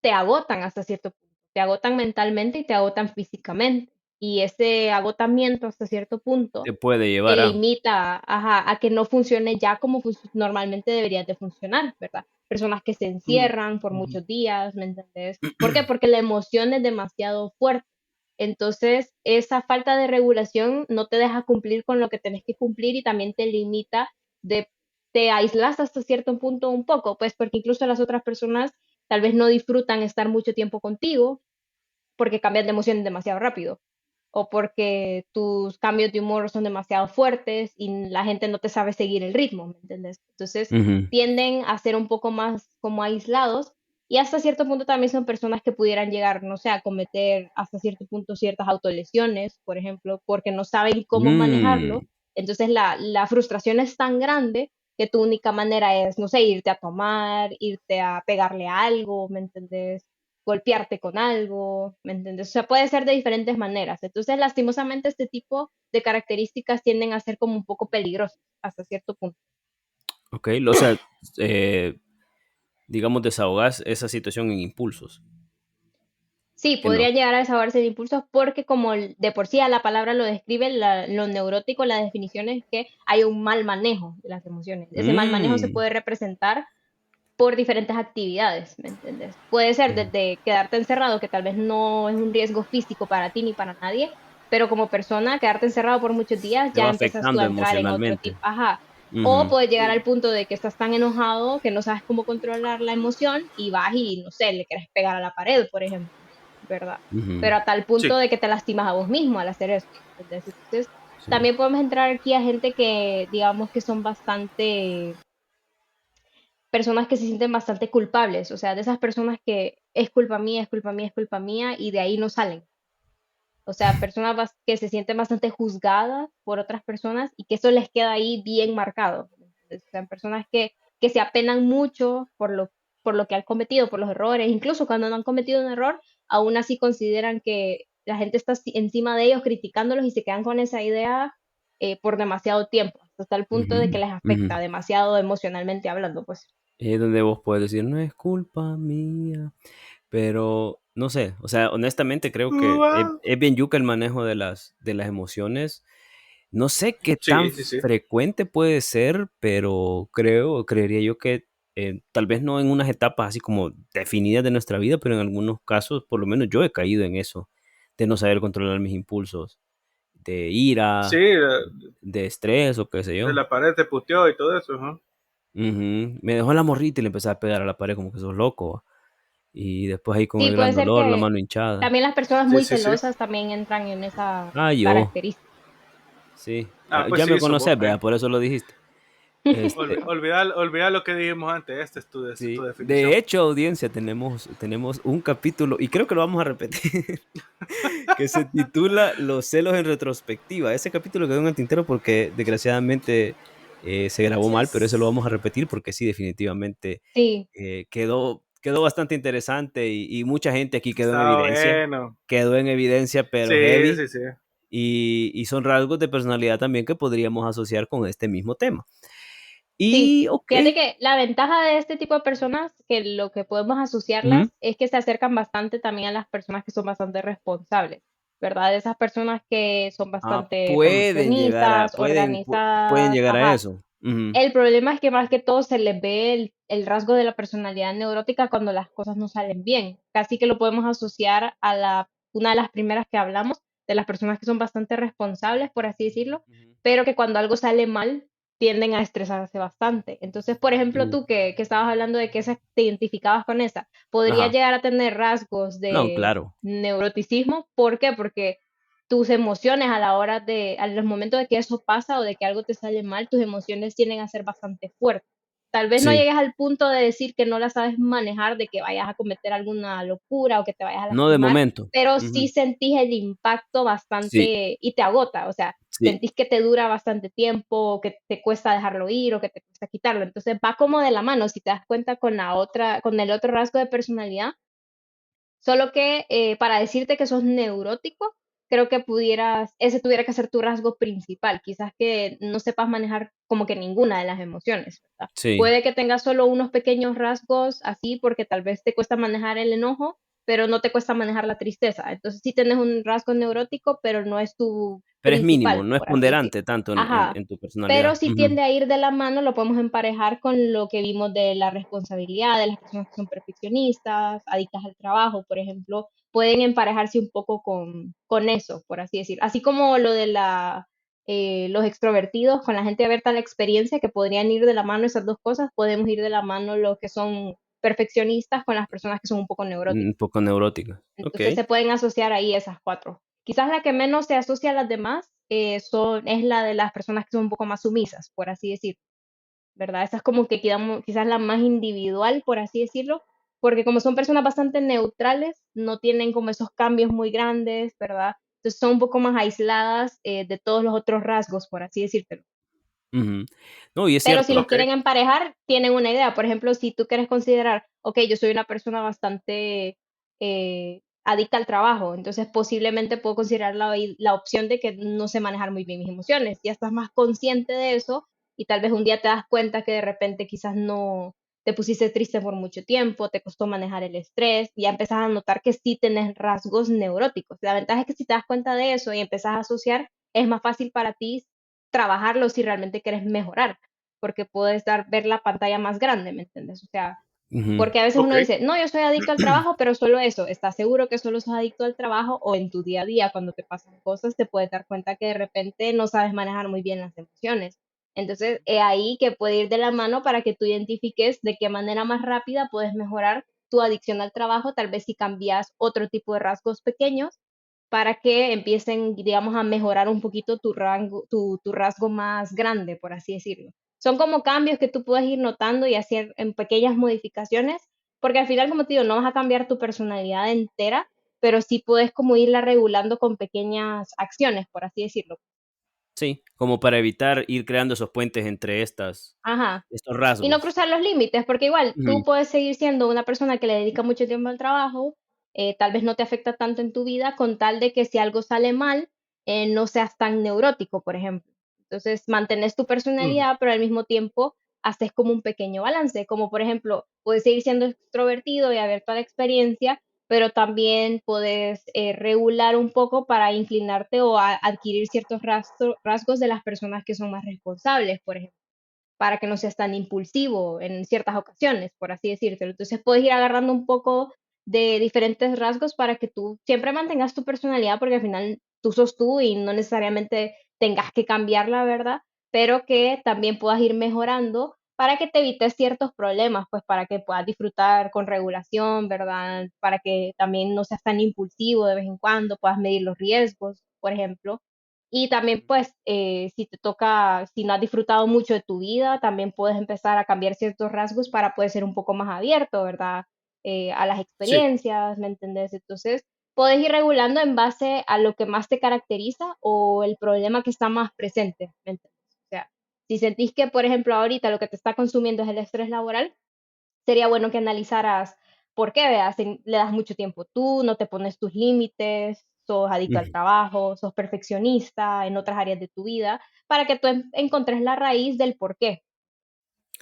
te agotan hasta cierto punto, te agotan mentalmente y te agotan físicamente. Y ese agotamiento hasta cierto punto Te puede te llevar a. limita, ajá, a que no funcione ya como normalmente debería de funcionar, ¿verdad? Personas que se Mm, encierran por ujú. muchos días, ¿me entendés? ¿Por qué? Porque la emoción es demasiado fuerte. Entonces, esa falta de regulación no te deja cumplir con lo que tenés que cumplir y también te limita de, te aíslas hasta cierto punto un poco, pues porque incluso las otras personas tal vez no disfrutan estar mucho tiempo contigo porque cambias de emoción demasiado rápido o porque tus cambios de humor son demasiado fuertes y la gente no te sabe seguir el ritmo, ¿me entiendes? Entonces Ujú. tienden a ser un poco más como aislados y hasta cierto punto también son personas que pudieran llegar, no sé, a cometer hasta cierto punto ciertas autolesiones, por ejemplo, porque no saben cómo manejarlo. Mm, Entonces la frustración es tan grande que tu única manera es, no sé, irte a tomar, irte a pegarle a algo, ¿me entendés? Golpearte con algo, ¿me entiendes? O sea, puede ser de diferentes maneras. Entonces, lastimosamente, este tipo de características tienden a ser como un poco peligrosas hasta cierto punto. ok, o sea, eh, digamos, desahogas esa situación en impulsos. Sí, Que no. podría llegar a desahogarse de impulsos porque como de por sí a la palabra lo describe, lo neurótico, la definición es que hay un mal manejo de las emociones. Ese mal manejo se Mm, puede representar por diferentes actividades, ¿me entiendes? Puede ser ujú. desde quedarte encerrado, que tal vez no es un riesgo físico para ti ni para nadie, pero como persona, quedarte encerrado por muchos días, Te ya va empiezas tú afectando a entrar en otro emocionalmente. tipo, ajá. O Ujú, puedes llegar al punto de que estás tan enojado que no sabes cómo controlar la emoción y vas y, no sé, le quieres pegar a la pared, por ejemplo, ¿verdad? ujú. Pero a tal punto Sí, de que te lastimas a vos mismo al hacer eso, ¿entendés? Entonces, Sí. también podemos entrar aquí a gente que, digamos que son bastante, personas que se sienten bastante culpables, o sea, de esas personas que es culpa mía, es culpa mía, es culpa mía, y de ahí no salen. O sea, personas que se sienten bastante juzgadas por otras personas y que eso les queda ahí bien marcado. ¿Entiendes? O sea, personas que se apenan mucho por lo que han cometido, por los errores, incluso cuando no han cometido un error, aún así consideran que la gente está encima de ellos criticándolos y se quedan con esa idea por demasiado tiempo, hasta el punto de que Ujú, les ujú. afecta demasiado emocionalmente hablando, pues. Es donde vos puedes decir, no es culpa mía. Pero no sé, o sea, honestamente creo que Wow. es bien yuca el manejo de las emociones. No sé qué tan Sí, sí, sí. frecuente puede ser, pero creería yo que tal vez no en unas etapas así como definidas de nuestra vida, pero en algunos casos, por lo menos yo he caído en eso, de no saber controlar mis impulsos, de Sí, ira, de estrés o qué sé de yo. la pared te puteó y todo eso, ¿no? Ujú. Me dejó la morrita y le empecé a pegar a la pared como que sos loco. ¿Va? Y después ahí con Sí, el gran puede ser dolor, la que mano hinchada. también las personas Sí, muy sí, sí. celosas también entran en esa Ah, yo. característica. Sí. Ah, Ah, pues ya me sí, sos vos. conoces, vea, por eso lo dijiste. Este, Olvida lo que dijimos antes. Esta es tu sí. definición. De hecho, audiencia, tenemos un capítulo, y creo que lo vamos a repetir, que se titula Los celos en retrospectiva. Ese capítulo quedó en el tintero porque desgraciadamente se grabó mal, pero eso lo vamos a repetir porque sí, definitivamente Sí, quedó bastante interesante y mucha gente aquí quedó en Está evidencia. bueno. Quedó en evidencia, pero Sí, heavy. sí, sí. Y son rasgos de personalidad también que podríamos asociar con este mismo tema. sí. Y ok, Fíjate que la ventaja de este tipo de personas, que lo que podemos asociarlas, ujú. es que se acercan bastante también a las personas que son bastante responsables, ¿verdad? Esas personas que son bastante perfeccionistas, Pueden organizadas, llegar a ajá. eso. Ujú, El problema es que más que todo se les ve el rasgo de la personalidad neurótica cuando las cosas no salen bien. Casi que lo podemos asociar a una de las primeras que hablamos, de las personas que son bastante responsables, por así decirlo, ujú, pero que cuando algo sale mal tienden a estresarse bastante. Entonces, por ejemplo, ujú. tú que estabas hablando de que te identificabas con esa, podría Ajá. llegar a tener rasgos No, de claro. neuroticismo. ¿Por qué? Porque tus emociones a la hora a los momentos de que eso pasa o de que algo te sale mal, tus emociones tienden a ser bastante fuertes. Tal vez no Sí. llegues al punto de decir que no la sabes manejar, de que vayas a cometer alguna locura o que te vayas a No de lastimar, momento. pero sí Ujú. sentís el impacto Sí, bastante y te agota, o sea, sí. sentís que te dura bastante tiempo, o que te cuesta dejarlo ir o que te cuesta quitarlo. Entonces va como de la mano, si te das cuenta con con el otro rasgo de personalidad. Solo que para decirte que sos neurótico, creo que ese tuviera que ser tu rasgo principal. Quizás que no sepas manejar como que ninguna de las emociones, ¿verdad? Sí. Puede que tengas solo unos pequeños rasgos así porque tal vez te cuesta manejar el enojo, pero no te cuesta manejar la tristeza. Entonces sí tienes un rasgo neurótico, pero no es tu Pero es mínimo, principal, no es por así decir. ponderante tanto Ajá, en tu pero personalidad. si Ujú, tiende a ir de la mano, lo podemos emparejar con lo que vimos de la responsabilidad, de las personas que son perfeccionistas, adictas al trabajo, por ejemplo, pueden emparejarse un poco con eso, por así decir. Así como lo de los extrovertidos con la gente abierta a la experiencia, que podrían ir de la mano esas dos cosas, podemos ir de la mano los que son perfeccionistas con las personas que son un poco neuróticas. un poco neurótica. Ok. Entonces se pueden asociar ahí esas cuatro. Quizás la que menos se asocia a las demás es la de las personas que son un poco más sumisas, por así decir, ¿verdad? Esa es como que quizás la más individual, por así decirlo, porque como son personas bastante neutrales, no tienen como esos cambios muy grandes, ¿verdad? Entonces son un poco más aisladas de todos los otros rasgos, por así decírtelo. Ujú. No, y es Pero si cierto. los Ok. quieren emparejar, tienen una idea. Por ejemplo, si tú quieres considerar, ok, yo soy una persona bastante adicta al trabajo, entonces posiblemente puedo considerar la opción de que no sé manejar muy bien mis emociones. Ya estás más consciente de eso y tal vez un día te das cuenta que de repente quizás no te pusiste triste por mucho tiempo, te costó manejar el estrés y ya empezás a notar que sí tenés rasgos neuróticos. La ventaja es que si te das cuenta de eso y empezás a asociar, es más fácil para ti trabajarlo si realmente quieres mejorar, porque puedes ver la pantalla más grande, ¿me entiendes? O sea, Ujú. porque a veces Ok. uno dice, no, yo soy adicto al trabajo, pero solo eso, ¿estás seguro que solo sos adicto al trabajo o en tu día a día cuando te pasan cosas te puedes dar cuenta que de repente no sabes manejar muy bien las emociones? Entonces, es ahí que puede ir de la mano para que tú identifiques de qué manera más rápida puedes mejorar tu adicción al trabajo, tal vez si cambias otro tipo de rasgos pequeños para que empiecen, digamos, a mejorar un poquito tu rango, tu rasgo más grande, por así decirlo. son como cambios que tú puedes ir notando y hacer en pequeñas modificaciones, porque al final, como te digo, no vas a cambiar tu personalidad entera, pero sí puedes como irla regulando con pequeñas acciones, por así decirlo. Sí, como para evitar ir creando esos puentes entre Ajá. estos Y no rasgos. cruzar los límites, porque igual Ujú, tú puedes seguir siendo una persona que le dedica mucho tiempo al trabajo, tal vez no te afecta tanto en tu vida, con tal de que si algo sale mal, no seas tan neurótico, por ejemplo. Entonces, mantienes tu Ujú, personalidad, pero al mismo tiempo haces como un pequeño balance, como por ejemplo, puedes seguir siendo extrovertido y abierto a la experiencia, pero también puedes regular un poco para inclinarte o adquirir ciertos rasgos de las personas que son más responsables, por ejemplo, para que no seas tan impulsivo en ciertas ocasiones, por así decírtelo. Entonces puedes ir agarrando un poco de diferentes rasgos para que tú siempre mantengas tu personalidad, porque al final tú sos tú y no necesariamente tengas que cambiarla, ¿verdad? Pero que también puedas ir mejorando para que te evites ciertos problemas, pues para que puedas disfrutar con regulación, ¿verdad? Para que también no seas tan impulsivo de vez en cuando, puedas medir los riesgos, por ejemplo. Y también, pues, si te toca, si no has disfrutado mucho de tu vida, también puedes empezar a cambiar ciertos rasgos para poder ser un poco más abierto, ¿verdad? A las sí, experiencias, ¿me entendés? Entonces, puedes ir regulando en base a lo que más te caracteriza o el problema que está más presente, ¿me entendés? O sea, si sentís que, por ejemplo, ahorita lo que te está consumiendo es el estrés laboral, sería bueno que analizaras por qué, veas, si le das mucho tiempo tú, no te pones tus límites, sos adicto al ujú. trabajo, sos perfeccionista en otras áreas de tu vida, para que tú encontres la raíz del por qué.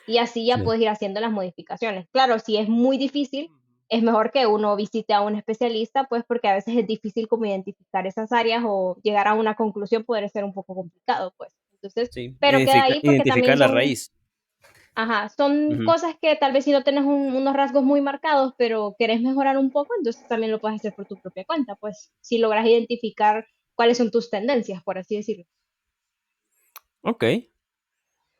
Y así ya Sí. puedes ir haciendo las modificaciones. Claro, si es muy difícil, es mejor que uno visite a un especialista, pues porque a veces es difícil como identificar esas áreas o llegar a una conclusión puede ser un poco complicado, pues. Entonces, Sí, pero queda ahí porque también identificar la son. raíz. Ajá, son Ujú. cosas que tal vez si no tienes unos rasgos muy marcados, pero querés mejorar un poco, entonces también lo puedes hacer por tu propia cuenta, pues si logras identificar cuáles son tus tendencias, por así decirlo. Ok, un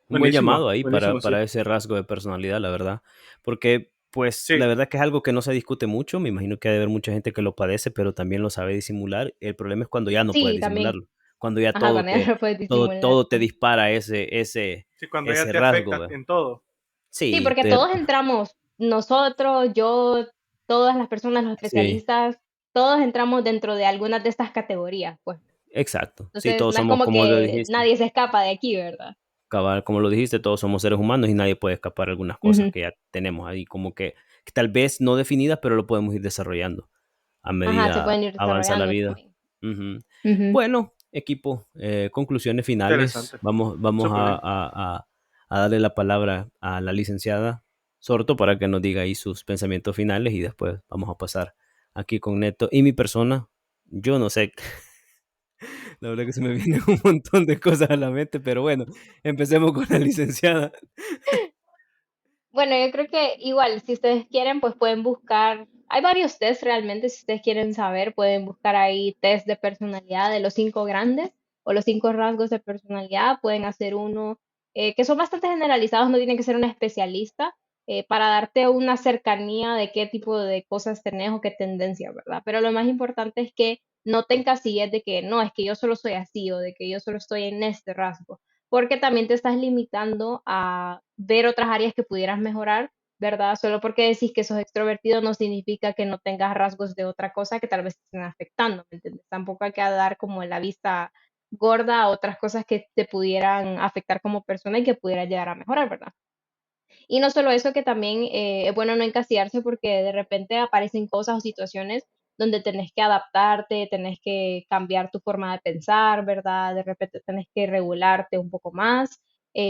buen buenísimo, llamado ahí buenísimo, sí. para ese rasgo de personalidad, la verdad. Porque, pues, Sí, la verdad que es algo que no se discute mucho. Me imagino que hay de haber mucha gente que lo padece, pero también lo sabe disimular. El problema es cuando ya no puedes Sí, también. disimularlo. Cuando ya Ajá, cuando ya no lo puedes disimular. todo te Ajá. dispara sí, cuando ya ese te rasgo, afecta ¿verdad? en todo. Sí, Sí, porque todos entramos, nosotros, yo, todas las personas, los sí, especialistas, todos entramos dentro de algunas de estas categorías, pues. exacto. Sí, Entonces, todos no es somos, como como lo que dijiste. nadie se escapa de aquí, ¿verdad? Cabal, como lo dijiste, todos somos seres humanos y nadie puede escapar de algunas cosas Ujú. que ya tenemos ahí, como que tal vez no definidas, pero lo podemos ir desarrollando a Ajá, se medida pueden ir avanza la desarrollando vida. también. Ujú. Ujú. Bueno, equipo, conclusiones finales. Interesante. Vamos Súper bien. a darle la palabra a la licenciada Sorto para que nos diga ahí sus pensamientos finales y después vamos a pasar aquí con Neto y mi persona. Yo no sé. La verdad que se me vienen un montón de cosas a la mente, pero bueno, empecemos con la licenciada. Bueno, yo creo que igual, si ustedes quieren, pues pueden buscar, hay varios tests realmente, si ustedes quieren saber, pueden buscar ahí test de personalidad de los 5 grandes o los 5 rasgos de personalidad, pueden hacer uno que son bastante generalizados, no tienen que ser un especialista, para darte una cercanía de qué tipo de cosas tenés o qué tendencia, ¿verdad? Pero lo más importante es que no te encasilles de que no, es que yo solo soy así o de que yo solo estoy en este rasgo porque también te estás limitando a ver otras áreas que pudieras mejorar, ¿verdad? Solo porque decís que sos extrovertido no significa que no tengas rasgos de otra cosa que tal vez te estén afectando, ¿me entiendes? Tampoco hay que dar como la vista gorda a otras cosas que te pudieran afectar como persona y que pudieras llegar a mejorar, ¿verdad? Y no solo eso, que también es bueno no encasillarse porque de repente aparecen cosas o situaciones donde tenés que adaptarte, tenés que cambiar tu forma de pensar, ¿verdad? De repente tenés que regularte un poco más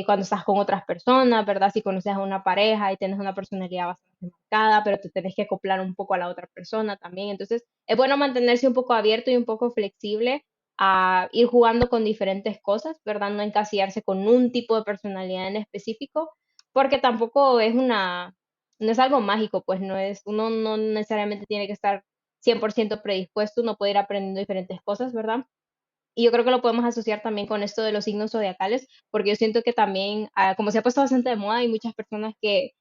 cuando estás con otras personas, ¿verdad? Si conoces a una pareja y tienes una personalidad bastante marcada, pero te tenés que acoplar un poco a la otra persona también. Entonces, es bueno mantenerse un poco abierto y un poco flexible a ir jugando con diferentes cosas, ¿verdad? No encasillarse con un tipo de personalidad en específico porque tampoco es no es algo mágico, pues no es, uno no necesariamente tiene que estar 100% predispuesto, uno puede ir aprendiendo diferentes cosas, ¿verdad? Y yo creo que lo podemos asociar también con esto de los signos zodiacales, porque yo siento que también, como se ha puesto bastante de moda, hay muchas personas que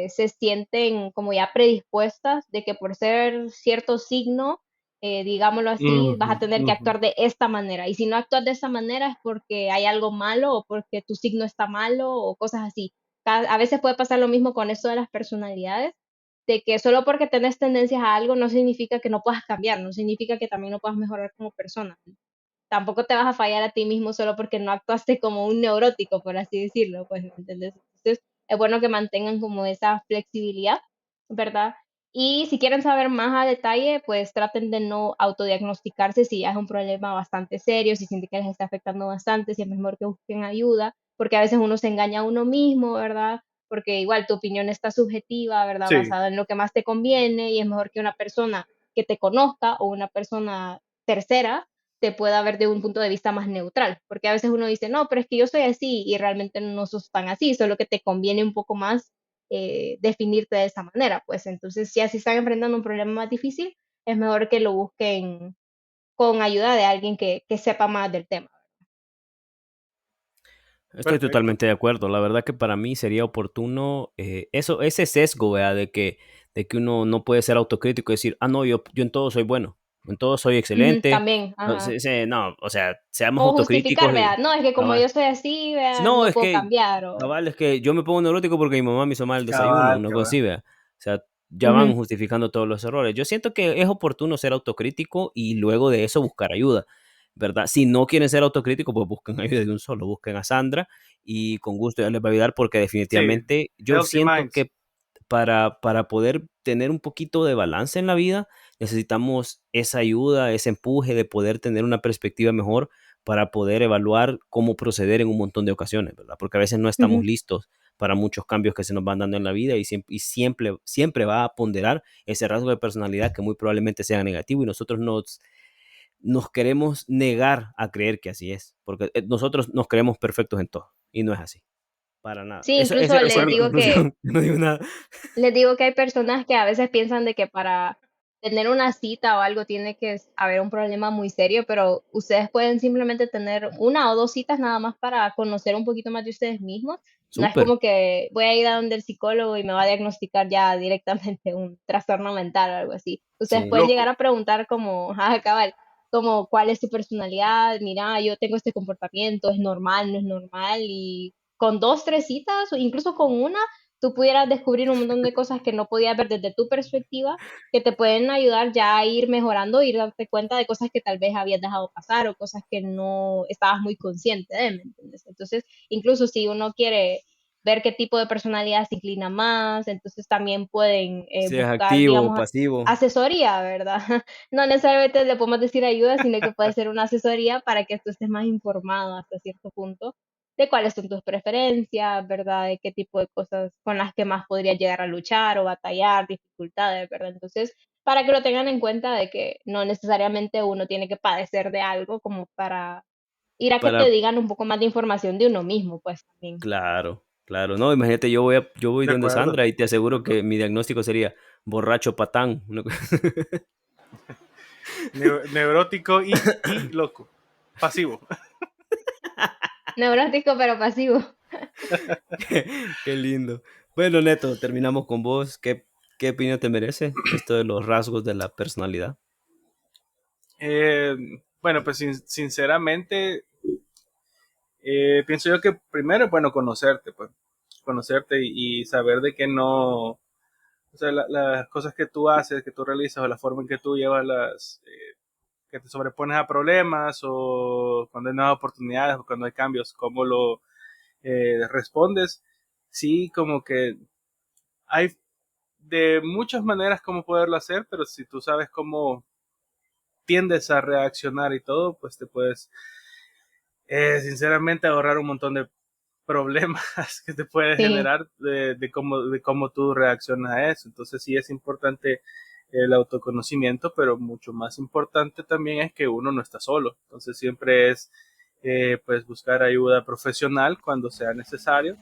se sienten como ya predispuestas de que por ser cierto signo digámoslo así, vas Ujú, a tener que ujú. actuar de esta manera. Y si no actúas de esta manera es porque hay algo malo o porque tu signo está malo o cosas así. A veces puede pasar lo mismo con esto de las personalidades, de que solo porque tenés tendencias a algo no significa que no puedas cambiar, no significa que también no puedas mejorar como persona. Tampoco te vas a fallar a ti mismo solo porque no actuaste como un neurótico, por así decirlo, pues, ¿me entiendes? Entonces, es bueno que mantengan como esa flexibilidad, ¿verdad? Y si quieren saber más a detalle, pues traten de no autodiagnosticarse si ya es un problema bastante serio, si sienten que les está afectando bastante, si es mejor que busquen ayuda, porque a veces uno se engaña a uno mismo, ¿verdad? Porque igual tu opinión está subjetiva, ¿verdad? Sí, Basada en lo que más te conviene y es mejor que una persona que te conozca o una persona tercera te pueda ver de un punto de vista más neutral, porque a veces uno dice, no, pero es que yo soy así y realmente no sos tan así, solo que te conviene un poco más definirte de esa manera, pues entonces si así están enfrentando un problema más difícil, es mejor que lo busquen con ayuda de alguien que sepa más del tema. Estoy perfecto. totalmente de acuerdo. La verdad que para mí sería oportuno ese sesgo, ¿verdad? De que uno no puede ser autocrítico y decir, ah, no, yo en todo soy bueno, en todo soy Ujú, excelente. también, No, ajá. no, o sea, seamos O justificar, autocríticos vea, y no, es que como cabal. yo soy así, vea, No, no es puedo que, cambiar, o... cabal, es que yo me pongo neurótico porque mi mamá me hizo mal el desayuno, Cabal, una cosa cabal. así, ¿verdad? O sea, ya van Ujú, justificando todos los errores. Yo siento que es oportuno ser autocrítico y luego de eso buscar ayuda, ¿verdad? Si no quieren ser autocríticos, pues busquen ayuda de un solo, busquen a Sandra y con gusto ya les va a ayudar porque Sí, definitivamente yo Healthy siento Minds. que para poder tener un poquito de balance en la vida, necesitamos esa ayuda, ese empuje de poder tener una perspectiva mejor para poder evaluar cómo proceder en un montón de ocasiones, ¿verdad? Porque a veces no estamos ujú. listos para muchos cambios que se nos van dando en la vida y siempre va a ponderar ese rasgo de personalidad que muy probablemente sea negativo y nosotros nos queremos negar a creer que así es, porque nosotros nos creemos perfectos en todo y no es así, para nada. Sí, Esa incluso esa es mi conclusión. No digo nada. les digo que hay personas que a veces piensan de que para tener una cita o algo tiene que haber un problema muy serio, pero ustedes pueden simplemente tener una o dos citas nada más para conocer un poquito más de ustedes mismos. No es Súper. como que voy a ir a donde el psicólogo y me va a diagnosticar ya directamente un trastorno mental o algo así. Ustedes Sí. pueden llegar Loco. a preguntar como, ah, cabal, como cuál es tu personalidad, mira, yo tengo este comportamiento, es normal, no es normal, y con dos, tres citas, o incluso con una tú pudieras descubrir un montón de cosas que no podías ver desde tu perspectiva, que te pueden ayudar ya a ir mejorando, ir darte cuenta de cosas que tal vez habías dejado pasar o cosas que no estabas muy consciente de, ¿me entiendes? Entonces, incluso si uno quiere ver qué tipo de personalidad se inclina más, entonces también pueden Si es buscar, activo, digamos, pasivo. asesoría, ¿verdad? No necesariamente le podemos decir ayuda, sino que puede ser una asesoría para que tú estés más informado hasta cierto punto de cuáles son tus preferencias, ¿verdad? De qué tipo de cosas con las que más podrías llegar a luchar o batallar, dificultades, ¿verdad? Entonces, para que lo tengan en cuenta de que no necesariamente uno tiene que padecer de algo como para ir a que te Para, digan un poco más de información de uno mismo, pues también. claro, claro. No, imagínate, yo voy De donde acuerdo. Sandra y te aseguro que mi diagnóstico sería borracho patán. Neurótico y loco. Pasivo. Neurótico pero pasivo. Qué lindo. Bueno, Neto, terminamos con vos. ¿Qué opinión te merece esto de los rasgos de la personalidad? Eh, bueno, pues sinceramente, pienso yo que primero, bueno, conocerte, pues. Conocerte y saber de que no, o sea, las cosas que tú haces, que tú realizas, o la forma en que tú llevas que te sobrepones a problemas, o cuando hay nuevas oportunidades, o cuando hay cambios, cómo lo respondes, sí, como que hay de muchas maneras cómo poderlo hacer, pero si tú sabes cómo tiendes a reaccionar y todo, pues te puedes, sinceramente, ahorrar un montón de problemas que te puede Sí, generar de cómo tú reaccionas a eso. Entonces sí es importante el autoconocimiento, pero mucho más importante también es que uno no está solo. Entonces siempre es pues buscar ayuda profesional cuando sea necesario,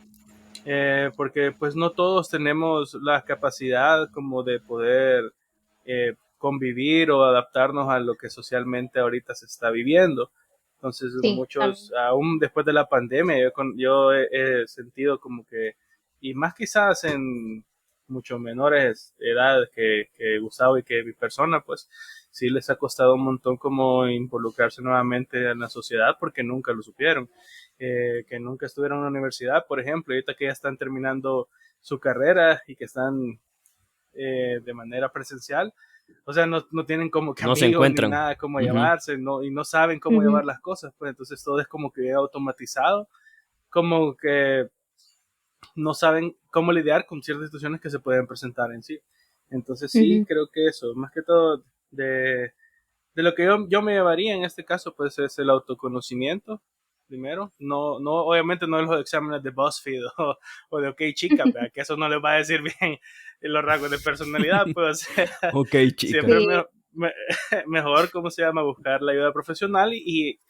porque pues no todos tenemos la capacidad como de poder convivir o adaptarnos a lo que socialmente ahorita se está viviendo. Entonces sí, muchos, también. aún después de la pandemia, yo he sentido como que, y más quizás en mucho menores edades que Gustavo y que mi persona, pues sí les ha costado un montón como involucrarse nuevamente en la sociedad porque nunca lo supieron, que nunca estuvieron en la universidad, por ejemplo, ahorita que ya están terminando su carrera y que están de manera presencial, o sea, no tienen como que No se amigos ni encuentran. nada como Ujú. llamarse, y no saben cómo Ujú. llevar las cosas, pues entonces todo es como que automatizado, como que no saben cómo lidiar con ciertas situaciones que se pueden presentar en sí. Entonces sí, Ujú. creo que eso, más que todo de lo que yo me llevaría en este caso, pues es el autoconocimiento, primero. Obviamente no los exámenes de BuzzFeed o de OK Chica, ¿verdad? Que eso no les va a decir bien los rasgos de personalidad, pues Ok, chica. siempre Sí. me, mejor, ¿cómo se llama? Buscar la ayuda profesional y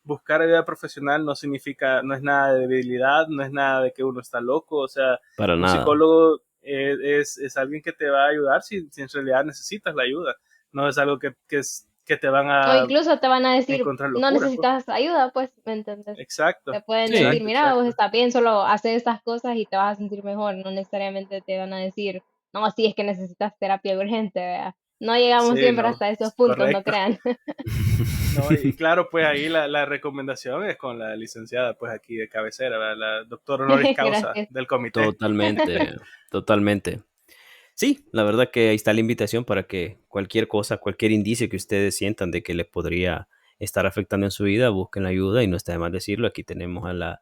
buscar ayuda profesional no significa, no es nada de debilidad, no es nada de que uno está loco, o sea, Para un nada. psicólogo es alguien que te va a ayudar si en realidad necesitas la ayuda, no es algo que te van O a incluso te van a decir, encontrar no locuras, pues. necesitas ayuda, pues, ¿me entiendes? Exacto, Te pueden decir, Sí. exacto, mira, vos exacto. estás bien, solo hacer estas cosas y te vas a sentir mejor. No necesariamente te van a decir, no, sí, es que necesitas terapia urgente, ¿verdad? No llegamos Sí, siempre no, hasta esos es puntos, no correcto. crean. No, y claro, pues ahí la recomendación es con la licenciada, pues aquí de cabecera, ¿verdad? La doctora honoris causa Gracias. del comité. Totalmente, totalmente. Sí, la verdad que ahí está la invitación para que cualquier cosa, cualquier indicio que ustedes sientan de que les podría estar afectando en su vida, busquen la ayuda y no está de más decirlo. Aquí tenemos a la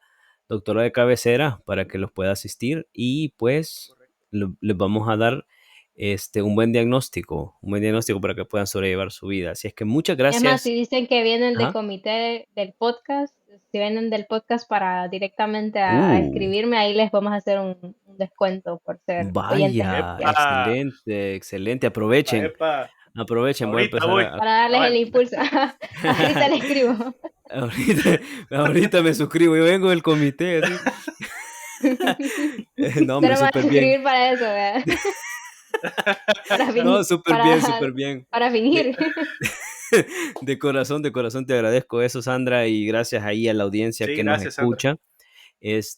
doctora de cabecera para que los pueda asistir y pues les vamos a dar un buen diagnóstico para que puedan sobrellevar su vida. Así es que muchas Es más, si gracias. dicen que vienen del Ajá. comité del podcast, si vienen del podcast para directamente a Uh, escribirme, ahí les vamos a hacer un descuento por ser oyentes vaya, fieles, Epa, excelente, excelente. epa, Aprovechen, epa. aprovechen. Voy a Ahorita empezar voy, a para darles el cabal. impulso. Ahorita le escribo. ahorita, ahorita me suscribo, yo vengo del comité, así. No, hombre, Solo me voy a súper bien. suscribir para eso, ¿verdad? No, súper bien, Para, súper bien. para De, fingir. de corazón te agradezco eso, Sandra, y gracias ahí a la audiencia Sí, que nos gracias, Sandra. escucha.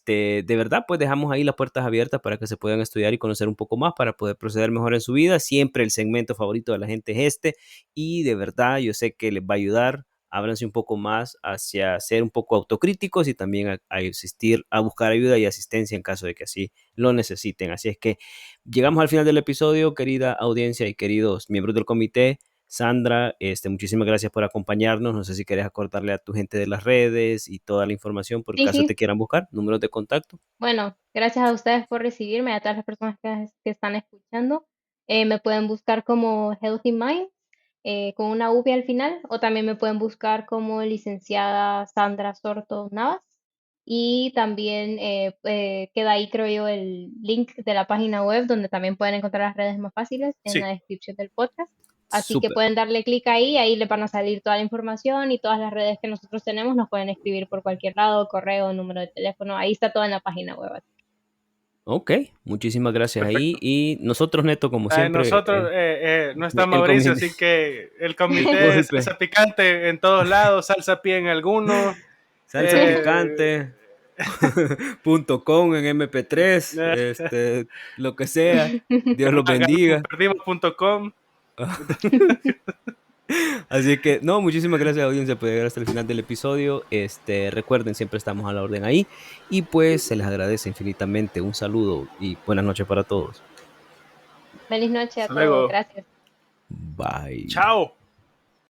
De verdad, pues dejamos ahí las puertas abiertas para que se puedan estudiar y conocer un poco más para poder proceder mejor en su vida. Siempre el segmento favorito de la gente es este y de verdad yo sé que les va a ayudar. Ábranse un poco más hacia ser un poco autocríticos y también a asistir, a buscar ayuda y asistencia en caso de que así lo necesiten. Así es que llegamos al final del episodio, querida audiencia y queridos miembros del comité. Sandra, muchísimas gracias por acompañarnos. No sé si quieres acordarle a tu gente de las redes y toda la información por el Sí, caso te sí. quieran buscar, números de contacto. Bueno, gracias a ustedes por recibirme, a todas las personas que están escuchando. Me pueden buscar como Healthy Minds, con una V al final, o también me pueden buscar como licenciada Sandra Sorto Navas. Y también queda ahí, creo yo, el link de la página web donde también pueden encontrar las redes más fáciles en la Sí, descripción del podcast. Así que Súper. pueden darle clic ahí les van a salir toda la información y todas las redes que nosotros tenemos, nos pueden escribir por cualquier lado, correo, número de teléfono, ahí está todo en la página web. Ok, muchísimas gracias ahí. perfecto. Y nosotros, Neto, como siempre, Nosotros, no está el Mauricio, comité. así que el comité es Disculpe. salsa picante en todos lados, salsa pie en algunos. Salsa eh, picante. .com en MP3, eh, lo que sea. Dios los bendiga. perdimos.com. Así que, no, muchísimas gracias, audiencia, por llegar hasta el final del episodio. Recuerden, siempre estamos a la orden ahí. Y pues se les agradece infinitamente. Un saludo y buenas noches para todos. Feliz noche a Hasta todos, luego. gracias. Bye. Chao.